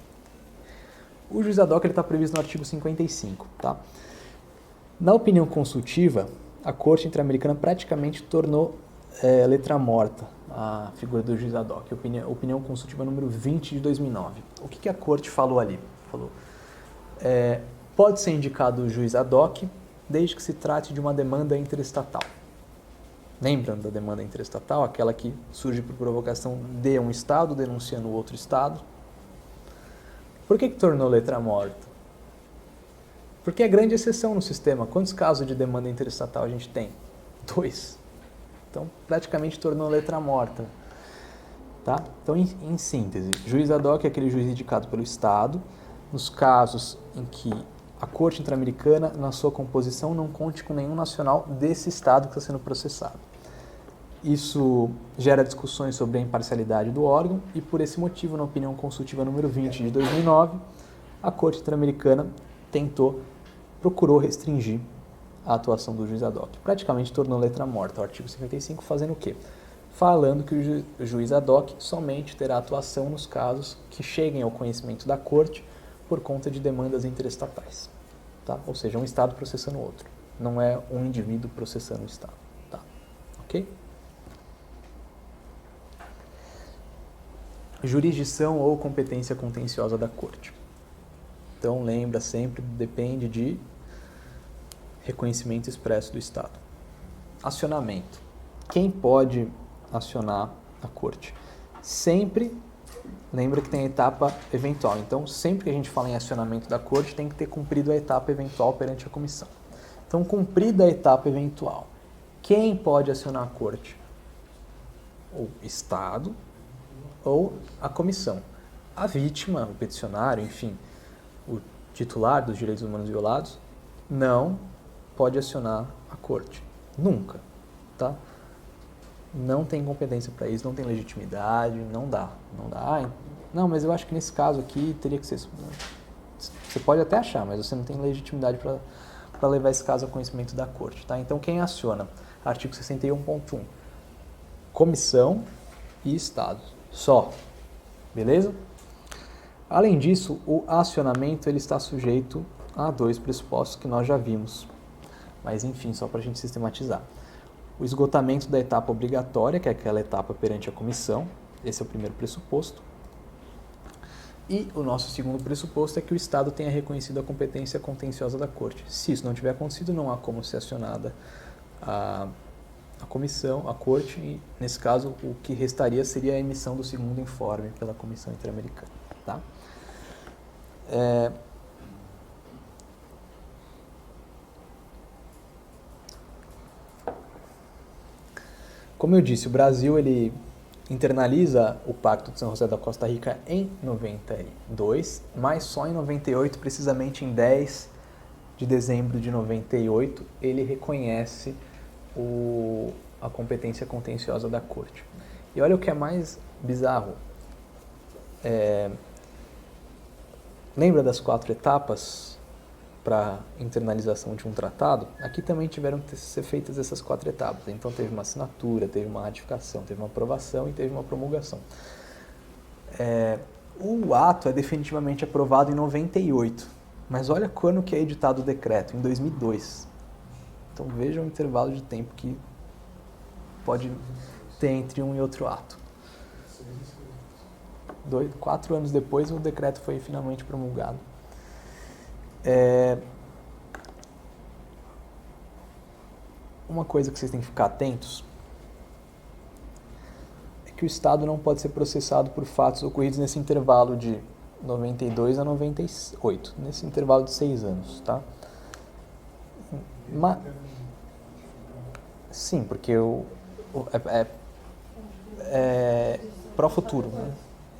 O juiz ad hoc está previsto no artigo 55. Tá? Na opinião consultiva, a Corte Interamericana praticamente tornou letra morta a figura do juiz ad hoc. Opinião consultiva número 20 de 2009. O que a Corte falou ali? Falou, pode ser indicado o juiz ad hoc desde que se trate de uma demanda interestatal. Lembram da demanda interestatal? Aquela que surge por provocação de um Estado denunciando outro Estado. Por que tornou letra morta? Porque é grande exceção no sistema. Quantos casos de demanda interestatal a gente tem? 2. Então, praticamente tornou letra morta. Tá? Então, em síntese, juiz ad hoc é aquele juiz indicado pelo Estado, nos casos em que a Corte Interamericana, na sua composição, não conte com nenhum nacional desse Estado que está sendo processado. Isso gera discussões sobre a imparcialidade do órgão e, por esse motivo, na opinião consultiva número 20 de 2009, a Corte Interamericana procurou restringir a atuação do juiz ad hoc. Praticamente tornou letra morta o artigo 55, fazendo o quê? Falando que o juiz ad hoc somente terá atuação nos casos que cheguem ao conhecimento da Corte por conta de demandas interestatais. Tá? Ou seja, um Estado processando o outro. Não é um indivíduo processando o Estado. Tá? Ok? jurisdição ou competência contenciosa da Corte. Então, lembra sempre, depende de reconhecimento expresso do Estado. Acionamento. Quem pode acionar a Corte? Sempre, lembra que tem a etapa eventual. Então, sempre que a gente fala em acionamento da Corte, tem que ter cumprido a etapa eventual perante a comissão. Então, cumprida a etapa eventual, quem pode acionar a Corte? O Estado ou a comissão. A vítima, o peticionário, enfim, o titular dos direitos humanos violados, não pode acionar a Corte. Nunca, tá? Não tem competência para isso, não tem legitimidade, não dá. Não, mas eu acho que nesse caso aqui teria que ser... Você pode até achar, mas você não tem legitimidade para levar esse caso ao conhecimento da Corte, tá? Então, quem aciona? Artigo 61.1. Comissão e Estado. Só. Beleza? Além disso, o acionamento ele está sujeito a 2 pressupostos que nós já vimos. Mas, enfim, só para a gente sistematizar. O esgotamento da etapa obrigatória, que é aquela etapa perante a comissão. Esse é o primeiro pressuposto. E o nosso segundo pressuposto é que o Estado tenha reconhecido a competência contenciosa da Corte. Se isso não tiver acontecido, não há como ser acionada a comissão, a Corte, e nesse caso o que restaria seria a emissão do segundo informe pela Comissão Interamericana. Tá? Como eu disse, o Brasil ele internaliza o Pacto de São José da Costa Rica em 92, mas só em 98, precisamente em 10 de dezembro de 98, ele reconhece a competência contenciosa da Corte. E olha o que é mais bizarro. Lembra das 4 etapas para internalização de um tratado? Aqui também tiveram que ser feitas essas 4 etapas. Então teve uma assinatura, teve uma ratificação, teve uma aprovação e teve uma promulgação. O ato é definitivamente aprovado em 98, mas olha quando que é editado o decreto, em 2002. Então vejam o intervalo de tempo que pode ter entre um e outro ato. 4 anos depois o decreto foi finalmente promulgado. Uma coisa que vocês têm que ficar atentos é que o Estado não pode ser processado por fatos ocorridos nesse intervalo de 92 a 98, nesse intervalo de 6 anos, tá? Sim, porque é pro futuro, né?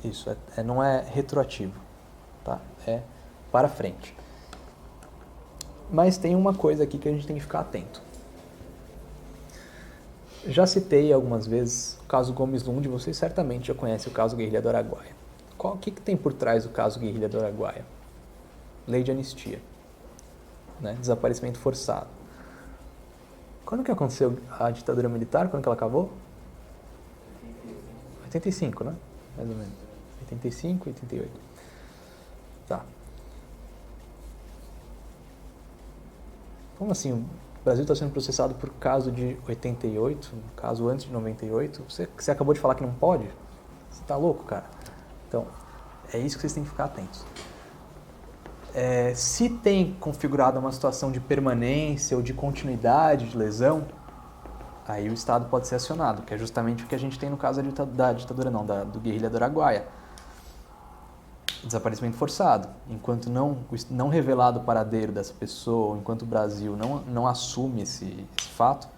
Isso, não é retroativo, tá? É para frente. Mas tem uma coisa aqui que a gente tem que ficar atento. Já citei algumas vezes o caso Gomes Lund, vocês certamente já conhecem o caso Guerrilha do Araguaia. O que tem por trás do caso Guerrilha do Araguaia? Lei de anistia, né? Desaparecimento forçado. Quando que aconteceu a ditadura militar? Quando que ela acabou? 85, né? Mais ou menos. 85, 88. Tá. Como assim? O Brasil está sendo processado por caso de 88, caso antes de 98? Você acabou de falar que não pode? Você tá louco, cara? Então, é isso que vocês têm que ficar atentos. Se tem configurado uma situação de permanência ou de continuidade de lesão, aí o Estado pode ser acionado, que é justamente o que a gente tem no caso da ditadura, do Guerrilha do Araguaia. Desaparecimento forçado. Enquanto não revelado o paradeiro dessa pessoa, enquanto o Brasil não assume esse fato,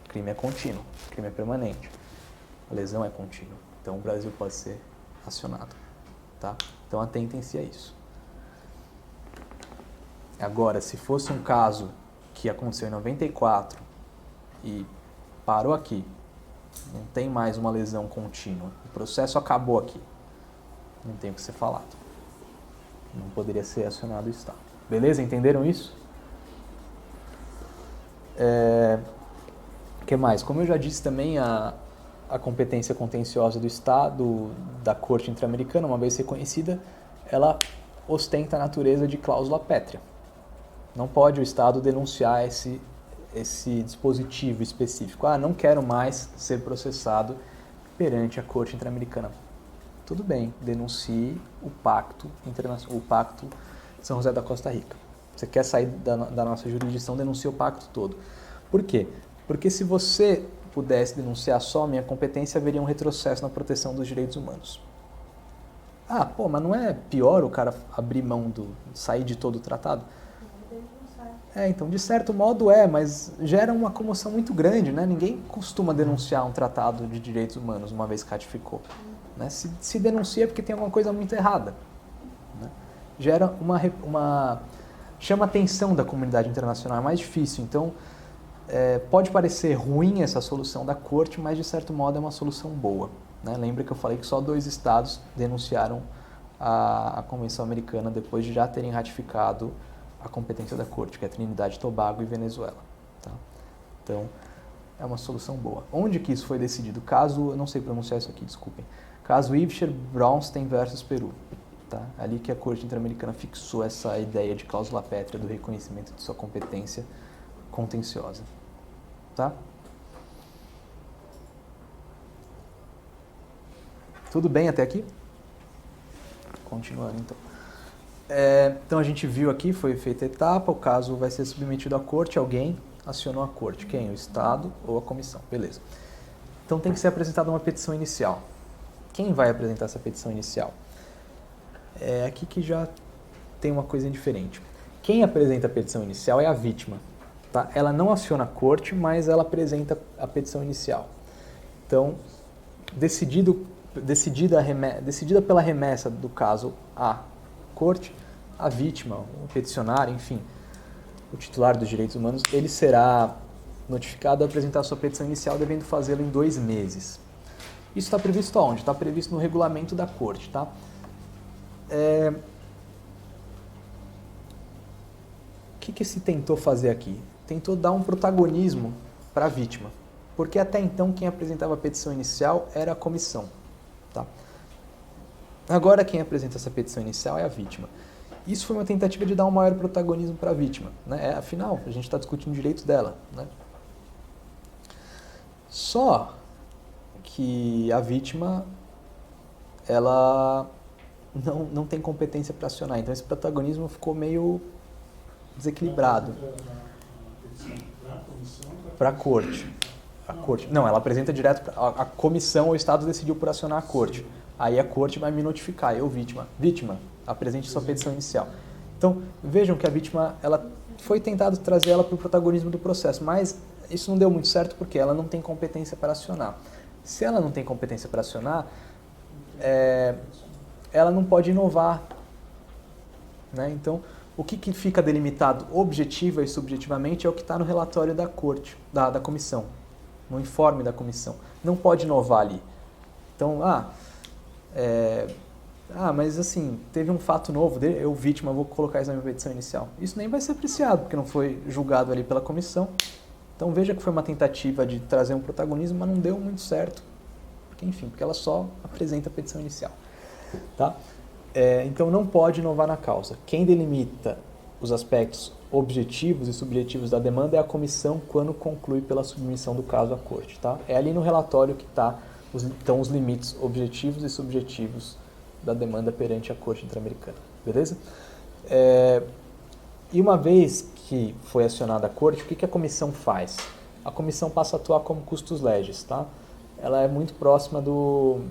o crime é contínuo, o crime é permanente, a lesão é contínua. Então o Brasil pode ser acionado. Tá? Então atentem-se a isso. Agora, se fosse um caso que aconteceu em 94 e parou aqui, não tem mais uma lesão contínua, o processo acabou aqui, não tem o que ser falado. Não poderia ser acionado o Estado. Beleza? Entenderam isso? O que mais? Como eu já disse também, a competência contenciosa do Estado, da Corte Interamericana, uma vez reconhecida, ela ostenta a natureza de cláusula pétrea. Não pode o Estado denunciar esse dispositivo específico. Não quero mais ser processado perante a Corte Interamericana. tudo bem, denuncie o Pacto Internacional, o Pacto São José da Costa Rica. Você quer sair da nossa jurisdição, denuncie o pacto todo. Por quê? Porque se você pudesse denunciar só a minha competência, haveria um retrocesso na proteção dos direitos humanos. Ah, pô, mas não é pior o cara abrir mão sair de todo o tratado? Então, de certo modo mas gera uma comoção muito grande, né? Ninguém costuma denunciar um tratado de direitos humanos uma vez que ratificou. Né? Se denuncia é porque tem alguma coisa muito errada. Né? Gera chama a atenção da comunidade internacional, é mais difícil. Então, pode parecer ruim essa solução da corte, mas de certo modo é uma solução boa. Né? Lembra que eu falei que só 2 estados denunciaram a Convenção Americana depois de já terem ratificado a competência da corte, que é Trinidade e Tobago e Venezuela. Tá? Então, é uma solução boa. Onde que isso foi decidido? Eu não sei pronunciar isso aqui, desculpem. Caso Ivcher-Braunstein versus Peru. Tá? Ali que a Corte Interamericana fixou essa ideia de cláusula pétrea do reconhecimento de sua competência contenciosa. Tá? Tudo bem até aqui? Continuando então. Então a gente viu aqui, foi feita a etapa, o caso vai ser submetido à corte, alguém acionou a corte. Quem? O Estado ou a comissão. Beleza. Então tem que ser apresentada uma petição inicial. Quem vai apresentar essa petição inicial? É aqui que já tem uma coisa diferente. Quem apresenta a petição inicial é a vítima. Tá? Ela não aciona a corte, mas ela apresenta a petição inicial. Então, decidida pela remessa do caso à corte, a vítima, o peticionário, enfim, o titular dos direitos humanos, ele será notificado a apresentar sua petição inicial, devendo fazê-lo em 2 meses. Isso está previsto aonde? Está previsto no regulamento da corte. Tá? O que se tentou fazer aqui? Tentou dar um protagonismo para a vítima, porque até então quem apresentava a petição inicial era a comissão. Tá? Agora quem apresenta essa petição inicial é a vítima. Isso foi uma tentativa de dar um maior protagonismo para a vítima. Né? Afinal, a gente está discutindo direitos dela. Né? Só que a vítima ela não tem competência para acionar. Então esse protagonismo ficou meio desequilibrado. Para a corte. Não, ela apresenta direto para a comissão, ou o Estado decidiu por acionar a corte. Aí a corte vai me notificar, eu vítima. Vítima, apresente sua petição inicial. Então, vejam que a vítima, ela foi tentado trazer ela para o protagonismo do processo, mas isso não deu muito certo porque ela não tem competência para acionar. Se ela não tem competência para acionar, ela não pode inovar. Né? Então, o que fica delimitado objetiva e subjetivamente é o que está no relatório da corte, da comissão, no informe da comissão. Não pode inovar ali. Então, mas assim, teve um fato novo, eu vítima, vou colocar isso na minha petição inicial. Isso nem vai ser apreciado, porque não foi julgado ali pela comissão. Então veja que foi uma tentativa de trazer um protagonismo, mas não deu muito certo. Porque ela só apresenta a petição inicial. Tá? Então não pode inovar na causa. Quem delimita os aspectos objetivos e subjetivos da demanda é a comissão quando conclui pela submissão do caso à corte. Tá? É ali no relatório que estão os limites objetivos e subjetivos da demanda perante a Corte Interamericana. Beleza? E uma vez que foi acionada a corte, o que a comissão faz? A comissão passa a atuar como custos legis. Tá? Ela é muito próxima do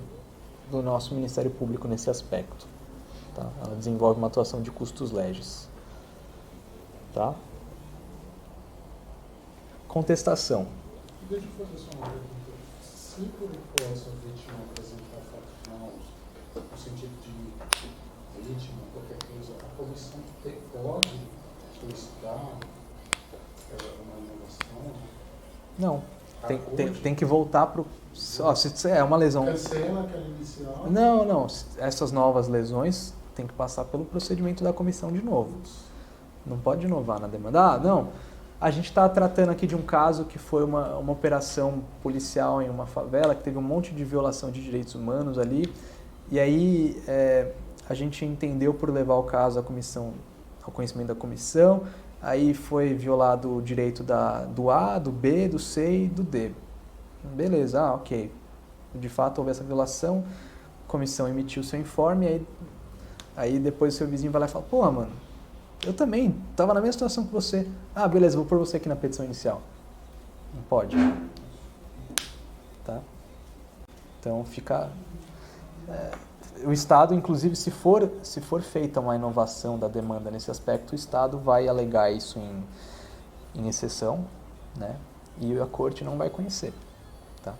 nosso Ministério Público nesse aspecto. Tá? Ela desenvolve uma atuação de custos legis. Tá? Contestação. Deixa eu fazer só uma pergunta. Se por hipótese a vítima apresentar fatos maus, no sentido de vítima, qualquer coisa, a comissão pode solicitar uma inovação? Não. Tem que voltar para o... Se é uma lesão... Cancela aquela inicial? Não. Essas novas lesões tem que passar pelo procedimento da comissão de novo. Não pode inovar na demanda. Não. A gente está tratando aqui de um caso que foi uma operação policial em uma favela, que teve um monte de violação de direitos humanos ali. E aí a gente entendeu por levar o caso à comissão, ao conhecimento da comissão. Aí foi violado o direito do A, do B, do C e do D. Beleza, ok. De fato houve essa violação. comissão emitiu o seu informe, aí depois o seu vizinho vai lá e fala, porra, mano, eu também estava na mesma situação que você. Ah, beleza, vou pôr você aqui na petição inicial. Não pode. Tá? Então fica... o Estado, inclusive, se for feita uma inovação da demanda nesse aspecto, o Estado vai alegar isso em exceção, né? E a Corte não vai conhecer. Tá?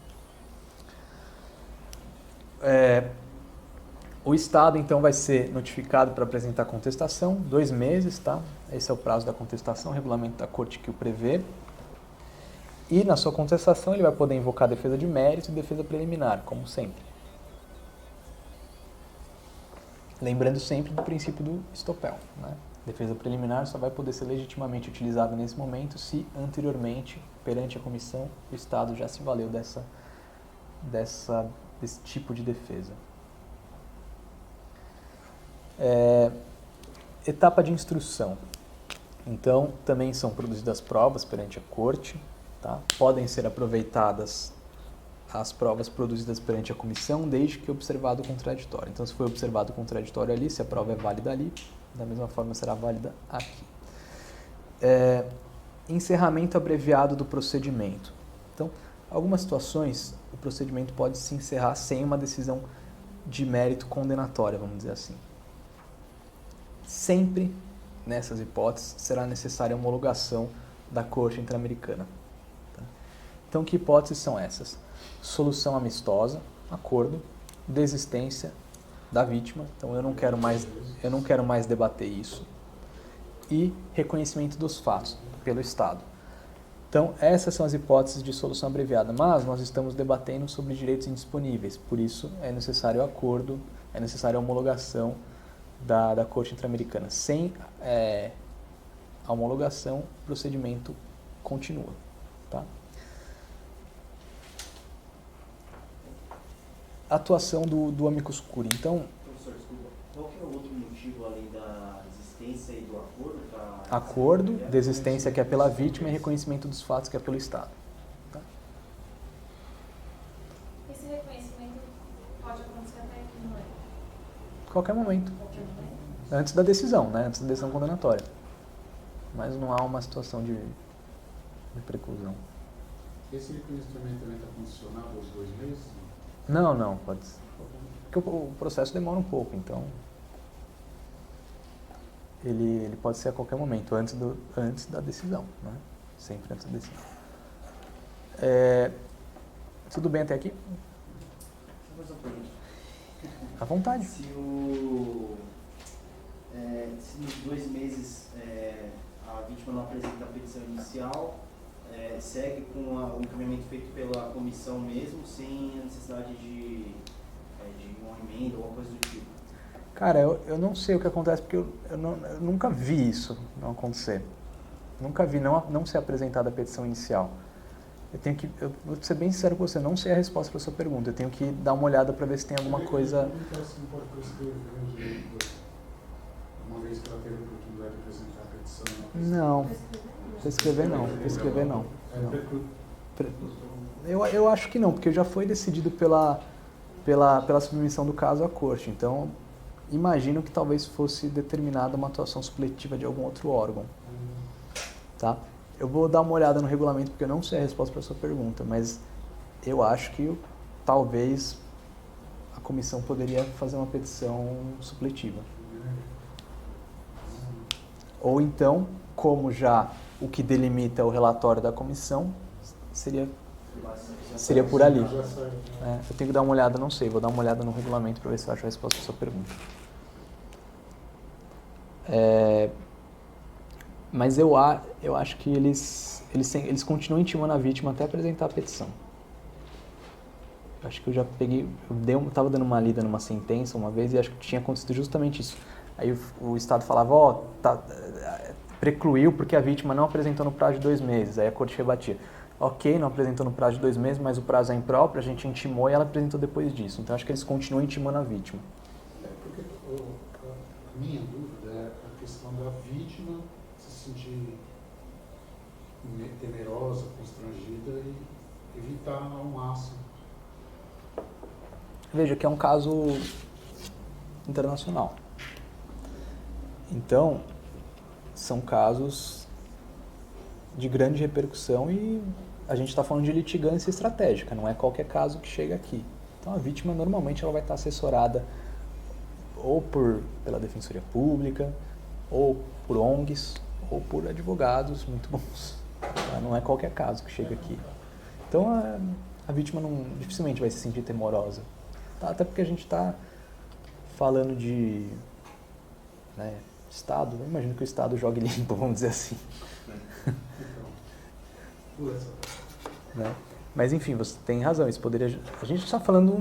O Estado, então, vai ser notificado para apresentar contestação, 2 meses, tá? Esse é o prazo da contestação, o regulamento da Corte que o prevê. E, na sua contestação, ele vai poder invocar defesa de mérito e defesa preliminar, como sempre. Lembrando sempre do princípio do estopel, né? Defesa preliminar só vai poder ser legitimamente utilizada nesse momento se, anteriormente, perante a comissão, o Estado já se valeu desse tipo de defesa. Etapa de instrução. Então, também são produzidas provas perante a Corte, tá? Podem ser aproveitadas as provas produzidas perante a comissão, desde que observado o contraditório. Então, se foi observado o contraditório ali, se a prova é válida ali, da mesma forma será válida aqui. Encerramento abreviado do procedimento. Então, algumas situações, o procedimento pode se encerrar sem uma decisão de mérito condenatória, vamos dizer assim. Sempre, nessas hipóteses, será necessária a homologação da Corte Interamericana. Tá? Então, que hipóteses são essas? Solução amistosa, acordo, desistência da vítima, então eu não quero mais debater isso, e reconhecimento dos fatos pelo Estado. Então, essas são as hipóteses de solução abreviada, mas nós estamos debatendo sobre direitos indisponíveis, por isso é necessário acordo, é necessária a homologação da Corte Interamericana. Sem a homologação, o procedimento continua. Tá? Atuação do amicus curiae. Então, professor, desculpa, qual que é o outro motivo além da desistência e do acordo? Acordo, desistência que é pela vítima e reconhecimento dos fatos que é pelo Estado. Tá? Esse reconhecimento pode acontecer até aqui no Qualquer momento. Antes da decisão, né? Antes da decisão condenatória. Mas não há uma situação de preclusão. Esse reconhecimento também está condicionado aos 2 meses? Não, pode ser. Porque o processo demora um pouco, então ele pode ser a qualquer momento, antes da decisão, né? Sempre antes da decisão. Tudo bem até aqui? Só mais uma pergunta. À vontade. Se nos 2 meses a vítima não apresenta a petição inicial, segue com o encaminhamento feito pela comissão mesmo, sem a necessidade de uma emenda ou alguma coisa do tipo? Cara, eu não sei o que acontece, porque eu nunca vi isso não acontecer. Nunca vi não ser apresentada a petição inicial. Eu vou ser bem sincero com você, não sei a resposta para a sua pergunta. Eu tenho que dar uma olhada para ver se tem alguma coisa... Uma vez que ela teve a oportunidade de apresentar a petição... Não, prescrever não. Eu acho que não, porque já foi decidido pela submissão do caso à Corte. Então, imagino que talvez fosse determinada uma atuação supletiva de algum outro órgão. Tá? Eu vou dar uma olhada no regulamento, porque eu não sei a resposta para a sua pergunta, mas eu acho que talvez a comissão poderia fazer uma petição supletiva. Ou então, como já o que delimita o relatório da comissão, seria por ali. Eu tenho que dar uma olhada, não sei, vou dar uma olhada no regulamento para ver se eu acho a resposta para a sua pergunta. Mas eu acho que eles continuam intimando a vítima até apresentar a petição. Acho que eu já peguei, estava dando uma lida numa sentença uma vez e acho que tinha acontecido justamente isso. Aí o Estado falava, precluiu porque a vítima não apresentou no prazo de 2 meses. Aí a Corte rebatia. Ok, não apresentou no prazo de 2 meses, mas o prazo é impróprio, a gente intimou e ela apresentou depois disso. Então acho que eles continuam intimando a vítima. Porque a minha dúvida é a questão da vítima se sentir temerosa, constrangida e evitar ao máximo veja que é um caso internacional. Então, são casos de grande repercussão e a gente está falando de litigância estratégica, não é qualquer caso que chega aqui. Então, a vítima normalmente ela vai estar assessorada ou pela Defensoria Pública, ou por ONGs, ou por advogados muito bons. Tá? Não é qualquer caso que chega aqui. Então, a vítima dificilmente vai se sentir temorosa. Tá? Até porque a gente está falando de Estado. Eu imagino que o Estado jogue limpo, vamos dizer assim. Né? Mas, enfim, você tem razão. Isso poderia... A gente está falando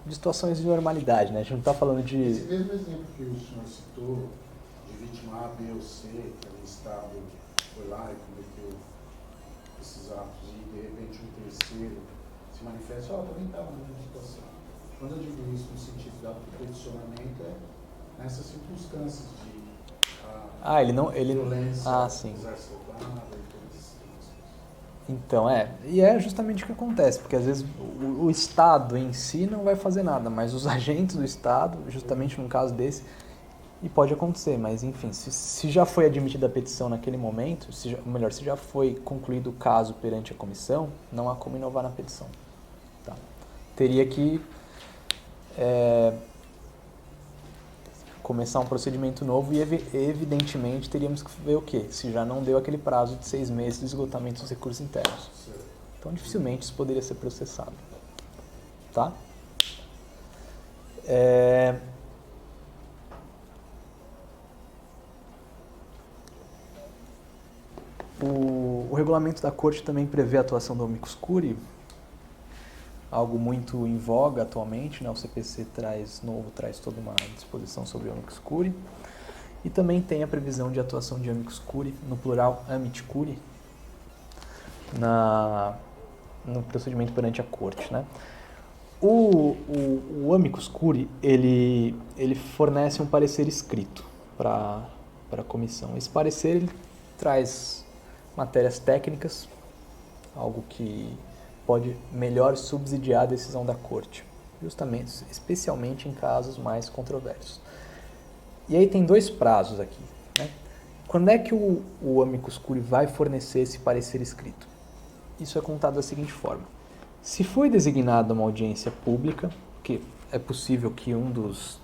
de situações de normalidade, né? A gente não está falando de... Esse mesmo exemplo que o senhor citou, de vítima A, B ou C, que o Estado foi lá e cometeu esses atos e, de repente, um terceiro se manifesta, também estava na mesma situação. Quando eu digo isso no sentido do peticionamento, é nessas circunstâncias de violência sim. exacerbada e todas essas coisas. Então, e é justamente o que acontece, porque às vezes o Estado em si não vai fazer nada, mas os agentes do Estado, justamente num caso desse, e pode acontecer, mas enfim, se já foi admitida a petição naquele momento, se já foi concluído o caso perante a comissão, não há como inovar na petição. Tá? Teria que começar um procedimento novo e, evidentemente, teríamos que ver o quê? Se já não deu aquele prazo de 6 meses de esgotamento dos recursos internos. Então, dificilmente isso poderia ser processado. Tá? O regulamento da Corte também prevê a atuação do amicus curiae, algo muito em voga atualmente, né? O CPC traz toda uma disposição sobre o amicus curiae. E também tem a previsão de atuação de amicus curiae, no plural amici curiae, no procedimento perante a Corte, né? O amicus curiae, ele fornece um parecer escrito para a comissão. Esse parecer ele traz matérias técnicas, algo que pode melhor subsidiar a decisão da Corte, especialmente em casos mais controversos. E aí tem 2 prazos aqui. Né? Quando é que o amicus curiae vai fornecer esse parecer escrito? Isso é contado da seguinte forma. Se foi designada uma audiência pública, que é possível que um dos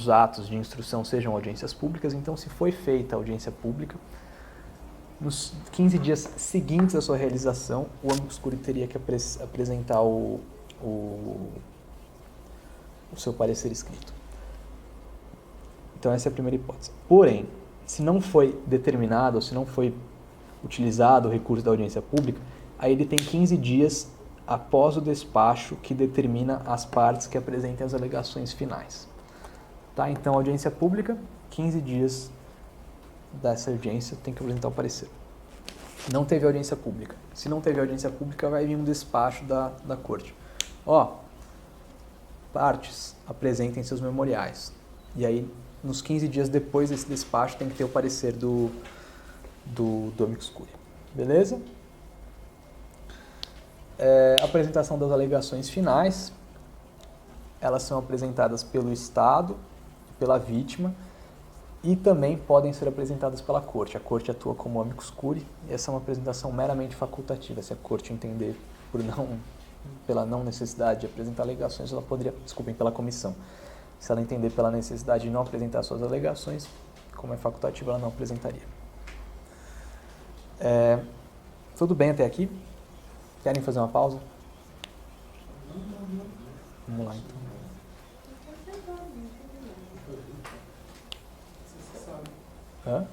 atos de instrução sejam audiências públicas, então se foi feita a audiência pública, nos 15 dias seguintes à sua realização, o amicus curiae teria que apresentar o seu parecer escrito. Então essa é a primeira hipótese. Porém, se não foi determinado, ou se não foi utilizado o recurso da audiência pública, aí ele tem 15 dias após o despacho que determina as partes que apresentem as alegações finais. Tá? Então, audiência pública, 15 dias dessa audiência tem que apresentar o parecer. Não teve audiência pública. Se não teve audiência pública, vai vir um despacho da Corte. Partes, apresentem seus memoriais. E aí, nos 15 dias depois desse despacho, tem que ter o parecer do amicus curiae. Beleza? Apresentação das alegações finais. Elas são apresentadas pelo Estado, pela vítima, e também podem ser apresentadas pela Corte. A Corte atua como amicus curiae, e essa é uma apresentação meramente facultativa. Se a Corte entender pela não necessidade de apresentar alegações, ela poderia, pela comissão. Se ela entender pela necessidade de não apresentar suas alegações, como é facultativa, ela não apresentaria. Tudo bem até aqui? Querem fazer uma pausa? Vamos lá, então. Hã?